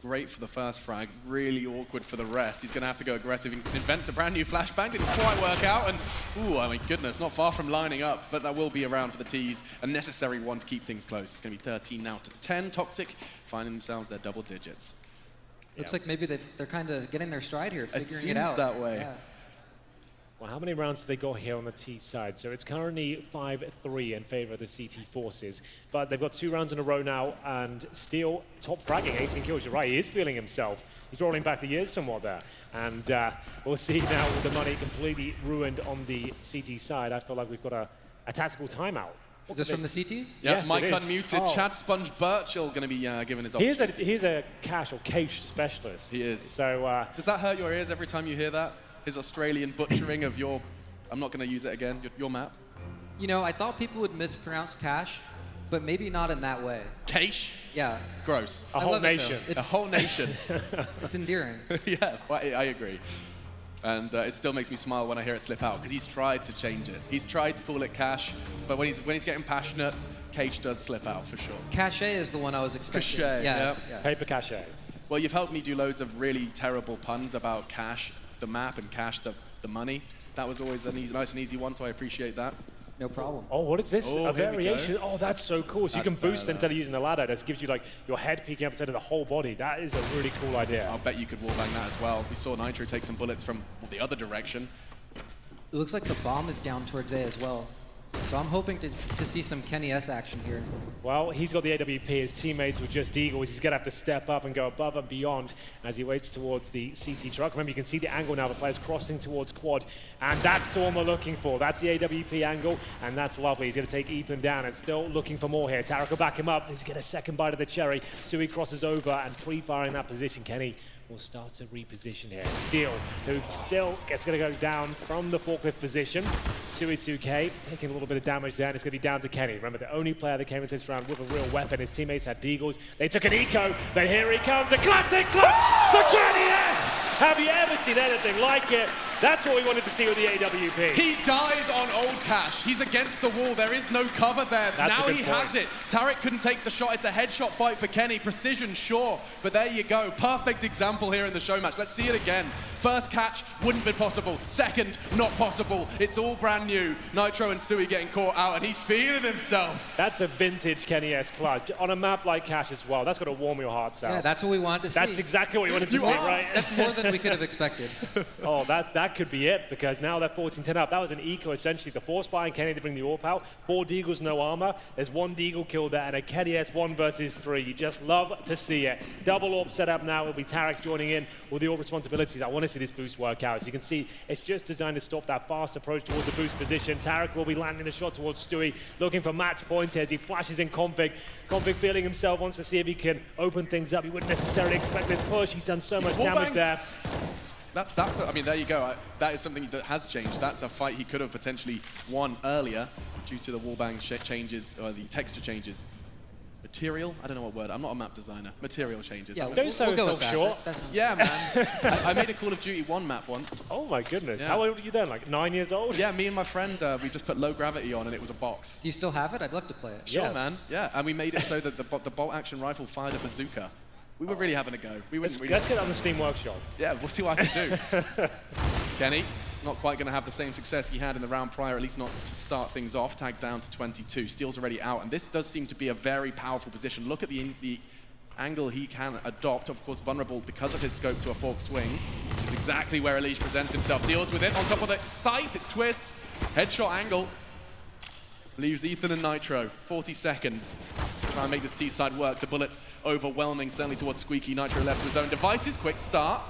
great for the first frag, really awkward for the rest. He's going to have to go aggressive. He invents a brand new flashbang, didn't quite work out, and ooh, oh my goodness, not far from lining up, but that will be around for the T's. A necessary one to keep things close. It's going to be 13 now to 10. Toxic finding themselves their double digits. Looks like maybe they're kind of getting their stride here, figuring it out. It seems that way. Yeah. Well, how many rounds have they got here on the T side? So it's currently 5-3 in favor of the CT forces. But they've got 2 rounds in a row now, and Steel top fragging, 18 kills. You're right, he is feeling himself. He's rolling back the years somewhat there. And we'll see now with the money completely ruined on the CT side. I feel like we've got a tactical timeout. Is this from the CTs? Yeah, yes, Mike unmuted. Oh. Chad Sponge Birchall going to be given his opportunity. He's a Cash or Cache specialist. He is. So does that hurt your ears every time you hear that? His Australian butchering of your, I'm not going to use it again, your map? You know, I thought people would mispronounce Cash, but maybe not in that way. Cache? Yeah. Gross. A whole nation. A whole nation. It's endearing. Yeah, I agree. And it still makes me smile when I hear it slip out, because he's tried to change it. He's tried to call it Cash, but when he's getting passionate, Cache does slip out for sure. Cache is the one I was expecting. Cache, yeah. Paper Cache. Well, you've helped me do loads of really terrible puns about Cash, the map, and Cash, the money. That was always a nice and easy one, so I appreciate that. No problem. Oh, what is this? Oh, a variation? Oh, that's so cool. So you can boost better. instead of using the ladder. That gives you like your head peeking up instead of the whole body. That is a really cool idea. I'll bet you could wallbang that as well. We saw Nitro take some bullets from the other direction. It looks like the bomb is down towards A as well. So I'm hoping to see some Kenny S action here. Well, he's got the AWP. His teammates were just Eagles. He's going to have to step up and go above and beyond as he waits towards the CT truck. Remember, you can see the angle now. The player's crossing towards quad. And that's the one we're looking for. That's the AWP angle, and that's lovely. He's going to take Ethan down and still looking for more here. Tarek will back him up. He's going to get a second bite of the cherry. Sui crosses over and pre-firing that position. Kenny will start to reposition here. Steel, who still gets going to go down from the forklift position. Sui 2K taking a little bit of damage there, and it's going to be down to Kenny. Remember, the only player that came into this round with a real weapon. His teammates had Deagles. They took an eco, but here he comes. A classic clutch for Kenny S! Have you ever seen anything like it? That's what we wanted to see with the AWP. He dies on Old Cash. He's against the wall. There is no cover there. That's now a good he point. has it. Tarek couldn't take the shot. It's a headshot fight for Kenny. Precision, sure. But there you go. Perfect example here in the show match. Let's see it again. First catch wouldn't be possible. Second, not possible. It's all brand new. Nitro and Stewie getting caught out, and he's feeling himself. That's a vintage Kenny S clutch. On a map like Cash as well. That's got to warm your hearts out. Yeah, that's what we wanted to see. That's exactly what we wanted to see, right? That's more than we could have expected. Oh, that could be it, because now they're 14-10 up. That was an eco, essentially. The Force Spy and Kenny to bring the AWP out. 4 Deagles, no armor. There's 1 Deagle killed there, and a Kenny S 1 versus 3. You just love to see it. Double AWP set up now. It'll be Tarek joining in with the AWP responsibilities. I want to see this boost work out. As you can see, it's just designed to stop that fast approach towards the boost position. Tarek will be landing a shot towards Stewie, looking for match points here as he flashes in Config. Config feeling himself, wants to see if he can open things up. He wouldn't necessarily expect this push. He's done so much damage there. I mean, there you go. That is something that has changed. That's a fight he could have potentially won earlier due to the wallbang changes, or the texture changes. Material? I don't know what word. I'm not a map designer. Material changes. Yeah, we'll go with that. Short. Yeah, man. I made a Call of Duty 1 map once. Oh my goodness. Yeah. How old were you then? Like 9 years old? Yeah, me and my friend, we just put low gravity on and it was a box. Do you still have it? I'd love to play it. Sure, man. Yeah, and we made it so that the bolt action rifle fired a bazooka. We were really having a go. Let's get on the Steam Workshop. Yeah, we'll see what I can do. Kenny, not quite going to have the same success he had in the round prior, at least not to start things off. Tagged down to 22. Steel's already out, and this does seem to be a very powerful position. Look at the angle he can adopt. Of course, vulnerable because of his scope to a fork swing, which is exactly where Elige presents himself. Deals with it on top of the sight. It's twists. Headshot angle. Leaves Ethan and Nitro. 40 seconds. Try and make this T-side work. The bullets overwhelming, certainly towards Squeaky. Nitro left to his own devices. Quick start.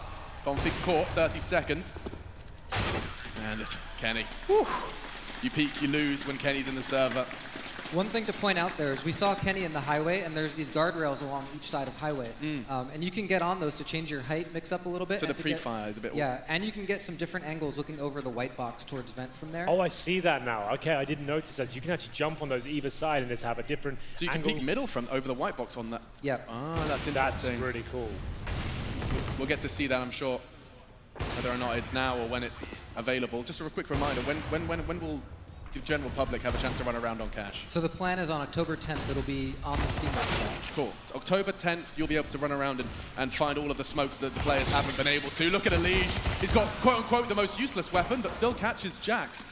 Config caught. 30 seconds. And Kenny. Whew. You peak, you lose when Kenny's in the server. One thing to point out there is we saw Kenny in the highway, and there's these guardrails along each side of highway. And you can get on those to change your height mix up a little bit. So the pre-fire is a bit... Yeah, and you can get some different angles looking over the white box towards vent from there. Oh, I see that now. Okay, I didn't notice that. So you can actually jump on those either side and just have a different So you angle. can peek middle from over the white box on that. Yeah. Ah, that's interesting. That's really cool. We'll get to see that, I'm sure, whether or not it's now or when it's available. Just a quick reminder, when will the general public have a chance to run around on Cash? So the plan is on October 10th, it'll be on the Steam Workshop. Cool. So October 10th, you'll be able to run around and find all of the smokes that the players haven't been able to. Look at Elige. He's got, quote-unquote, the most useless weapon, but still catches Jax.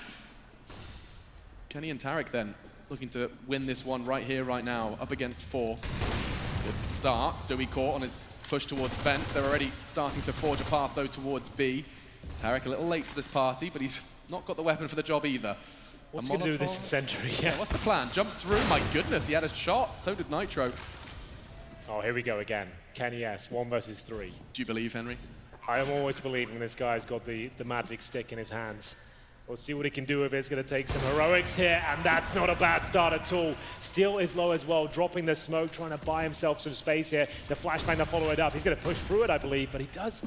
Kenny and Tarek, then, looking to win this one right here, right now, up against 4. Good start. Stewie caught on his push towards fence. They're already starting to forge a path, though, towards B. Tarek a little late to this party, but he's not got the weapon for the job either. What's he going to do with this Sentry? Yeah, what's the plan? Jumps through. My goodness, he had a shot. So did Nitro. Oh, here we go again. Kenny S, 1 versus 3. Do you believe, Henry? I am always believing this guy's got the magic stick in his hands. We'll see what he can do with it. It's going to take some heroics here, and that's not a bad start at all. Steel is low as well, dropping the smoke, trying to buy himself some space here. The flashbang to follow it up. He's going to push through it, I believe, but he does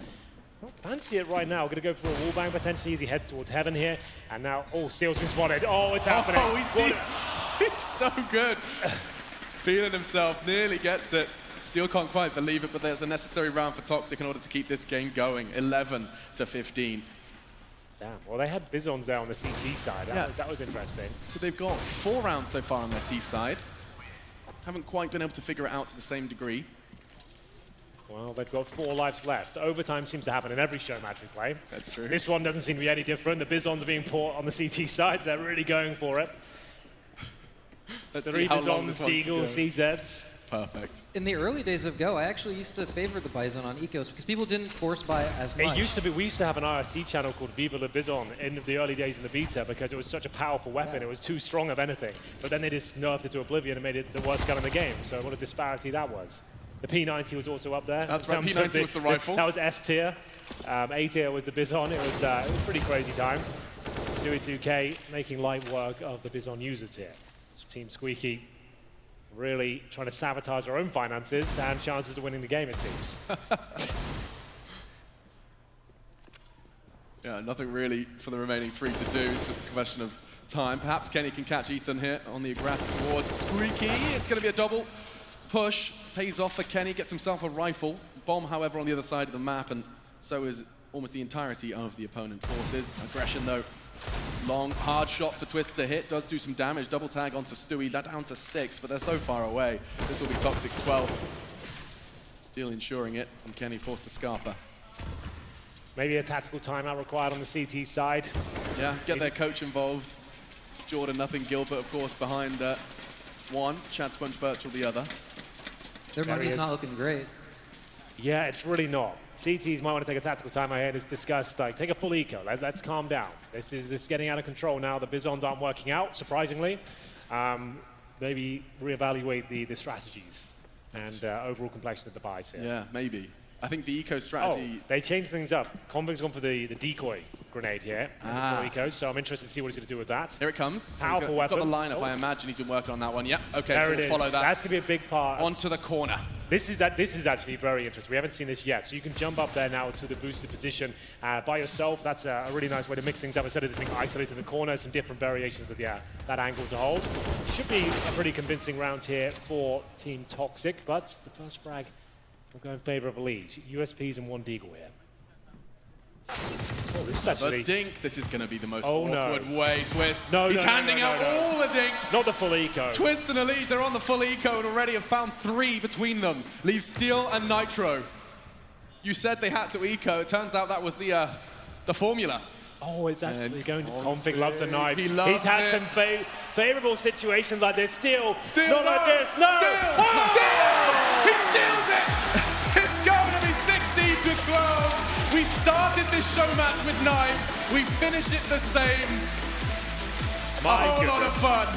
not fancy it right now. Going to go for a wallbang potentially as he heads towards heaven here. And now, oh, Steel's been spotted. Oh, it's happening. Oh, he's so good. Feeling himself, nearly gets it. Steel can't quite believe it, but there's a necessary round for Toxic in order to keep this game going. 11-15. Damn. Well, they had Bizons there on the CT side. That was interesting. So they've got 4 rounds so far on their T side. Haven't quite been able to figure it out to the same degree. Well, they've got 4 lives left. Overtime seems to happen in every show match we play. That's true. This one doesn't seem to be any different. The Bizons are being put on the CT side, so they're really going for it. Let's 3 see how long this Bizons, one can Deagle, go. CZs. Perfect. In the early days of Go, I actually used to favor the Bison on Ecos because people didn't force buy as much. It used to be, we used to have an IRC channel called Viva la Bizon in the early days in the beta because it was such a powerful weapon. Yeah. It was too strong of anything. But then they just nerfed it to oblivion and made it the worst gun in the game. So what a disparity that was. The P90 was also up there. That's right, P90 was the rifle. That was S tier. A tier was the Bizon. It was pretty crazy times. Stewie 2K making light work of the Bizon users here. Team Squeaky really trying to sabotage our own finances and chances of winning the game, it seems. Yeah, nothing really for the remaining 3 to do. It's just a question of time. Perhaps Kenny can catch Ethan here on the aggress towards Squeaky. It's going to be a double push. Pays off for Kenny, gets himself a rifle. Bomb, however, on the other side of the map, and so is almost the entirety of the opponent forces. Aggression, though. Long, hard shot for Twist to hit. Does do some damage. Double tag onto Stewie. That down to 6, but they're so far away. This will be Toxic's 12. Still ensuring it, and Kenny forced to Scarpa. Maybe a tactical timeout required on the CT side. Yeah, get their coach involved. Jordan, nothing. Gilbert, of course, behind one. Chad Sponge Birchall, the other. Their money's not looking great. Yeah, it's really not. CTs might want to take a tactical timeout here and discuss, like, take a full eco. Let's calm down. This is getting out of control now. The Bizons aren't working out, surprisingly. Maybe reevaluate the strategies and overall complexion of the buys here. Yeah, maybe. I think the eco strategy... Oh, they changed things up. Convic's gone for the decoy grenade here. For eco, so I'm interested to see what he's going to do with that. Here it comes. Powerful weapon. He's got the lineup. I imagine he's been working on that one. Yep. Okay, there so we'll follow that. That's going to be a big part. Onto the corner. This is actually very interesting. We haven't seen this yet. So you can jump up there now to the boosted position by yourself. That's a really nice way to mix things up instead of just being isolated in the corner. Some different variations of that angle to hold. Should be a pretty convincing round here for Team Toxic, but the first frag will go in favor of Elise. USPs and 1 deagle here. Oh, this is actually... The dink, this is going to be the most awkward way. Twist. No, He's handing out all the dinks. Not the full eco. Twist and Elise, they're on the full eco and already have found 3 between them. Leave Steel and Nitro. You said they had to eco. It turns out that was the formula. Oh, it's actually going to... Config loves a knife. He loves He's had it. some favorable situations like this. Steel. Steel, Not like this. No. Steel. He steals it. It's going to be 16-12. We started this show match with knives. We finish it the same. A whole lot of fun.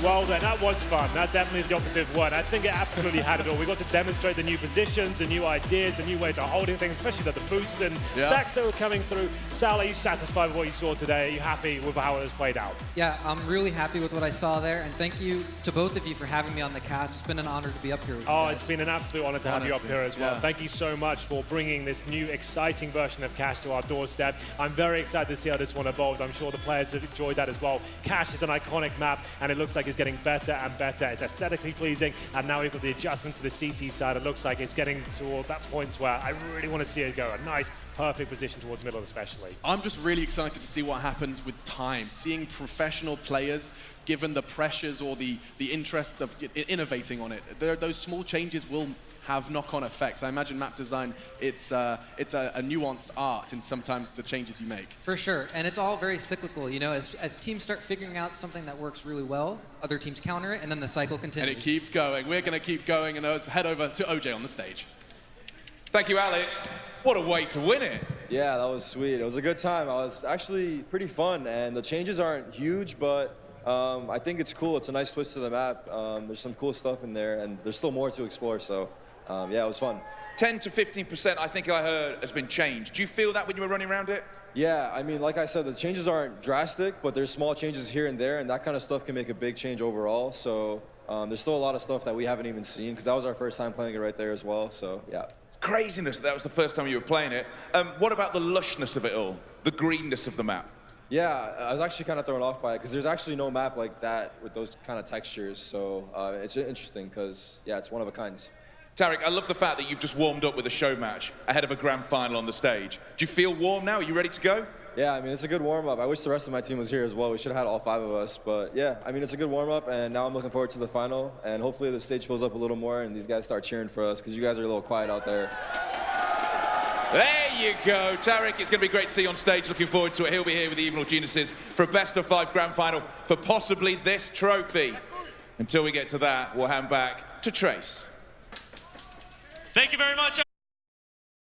Well then, that was fun. That definitely is the operative word. I think it absolutely had it all. We got to demonstrate the new positions, the new ideas, the new ways of holding things, especially the boosts and stacks that were coming through. Sal, are you satisfied with what you saw today? Are you happy with how it has played out? Yeah, I'm really happy with what I saw there, and thank you to both of you for having me on the cast. It's been an honor to be up here with you guys. It's been an absolute honor to have you up here as well. Yeah. Thank you so much for bringing this new, exciting version of Cash to our doorstep. I'm very excited to see how this one evolves. I'm sure the players have enjoyed that as well. Cash is an iconic map, and it looks like it's getting better and better. It's aesthetically pleasing, and now we've got the adjustment to the CT side. It looks like it's getting toward that point where I really want to see it go. A nice, perfect position towards middle especially. I'm just really excited to see what happens with time. Seeing professional players, given the pressures or the interests of innovating on it, those small changes will have knock-on effects. I imagine map design, it's a nuanced art in sometimes the changes you make. For sure, and it's all very cyclical. You know, as teams start figuring out something that works really well, other teams counter it, and then the cycle continues. And it keeps going. We're going to keep going, and let's head over to OJ on the stage. Thank you, Alex. What a way to win it. Yeah, that was sweet. It was a good time. It was actually pretty fun, and the changes aren't huge, but I think it's cool. It's a nice twist to the map. There's some cool stuff in there, and there's still more to explore, so yeah, it was fun. 10 to 15%, I think I heard, has been changed. Do you feel that when you were running around it? Yeah, I mean, like I said, the changes aren't drastic, but there's small changes here and there, and that kind of stuff can make a big change overall. So there's still a lot of stuff that we haven't even seen, because that was our first time playing it right there as well, so yeah. It's craziness that was the first time you were playing it. What about the lushness of it all? The greenness of the map? Yeah, I was actually kind of thrown off by it, because there's actually no map like that with those kind of textures, so it's interesting, because, yeah, it's one of a kind. Tarek, I love the fact that you've just warmed up with a show match ahead of a grand final on the stage. Do you feel warm now? Are you ready to go? Yeah, I mean, it's a good warm-up. I wish the rest of my team was here as well. We should have had all 5 of us. But yeah, I mean, it's a good warm-up, and now I'm looking forward to the final. And hopefully the stage fills up a little more and these guys start cheering for us, because you guys are a little quiet out there. There you go. Tarek, it's going to be great to see you on stage. Looking forward to it. He'll be here with the Evenal Geniuses for a best-of-5 grand final for possibly this trophy. Until we get to that, we'll hand back to Trace. Thank you very much.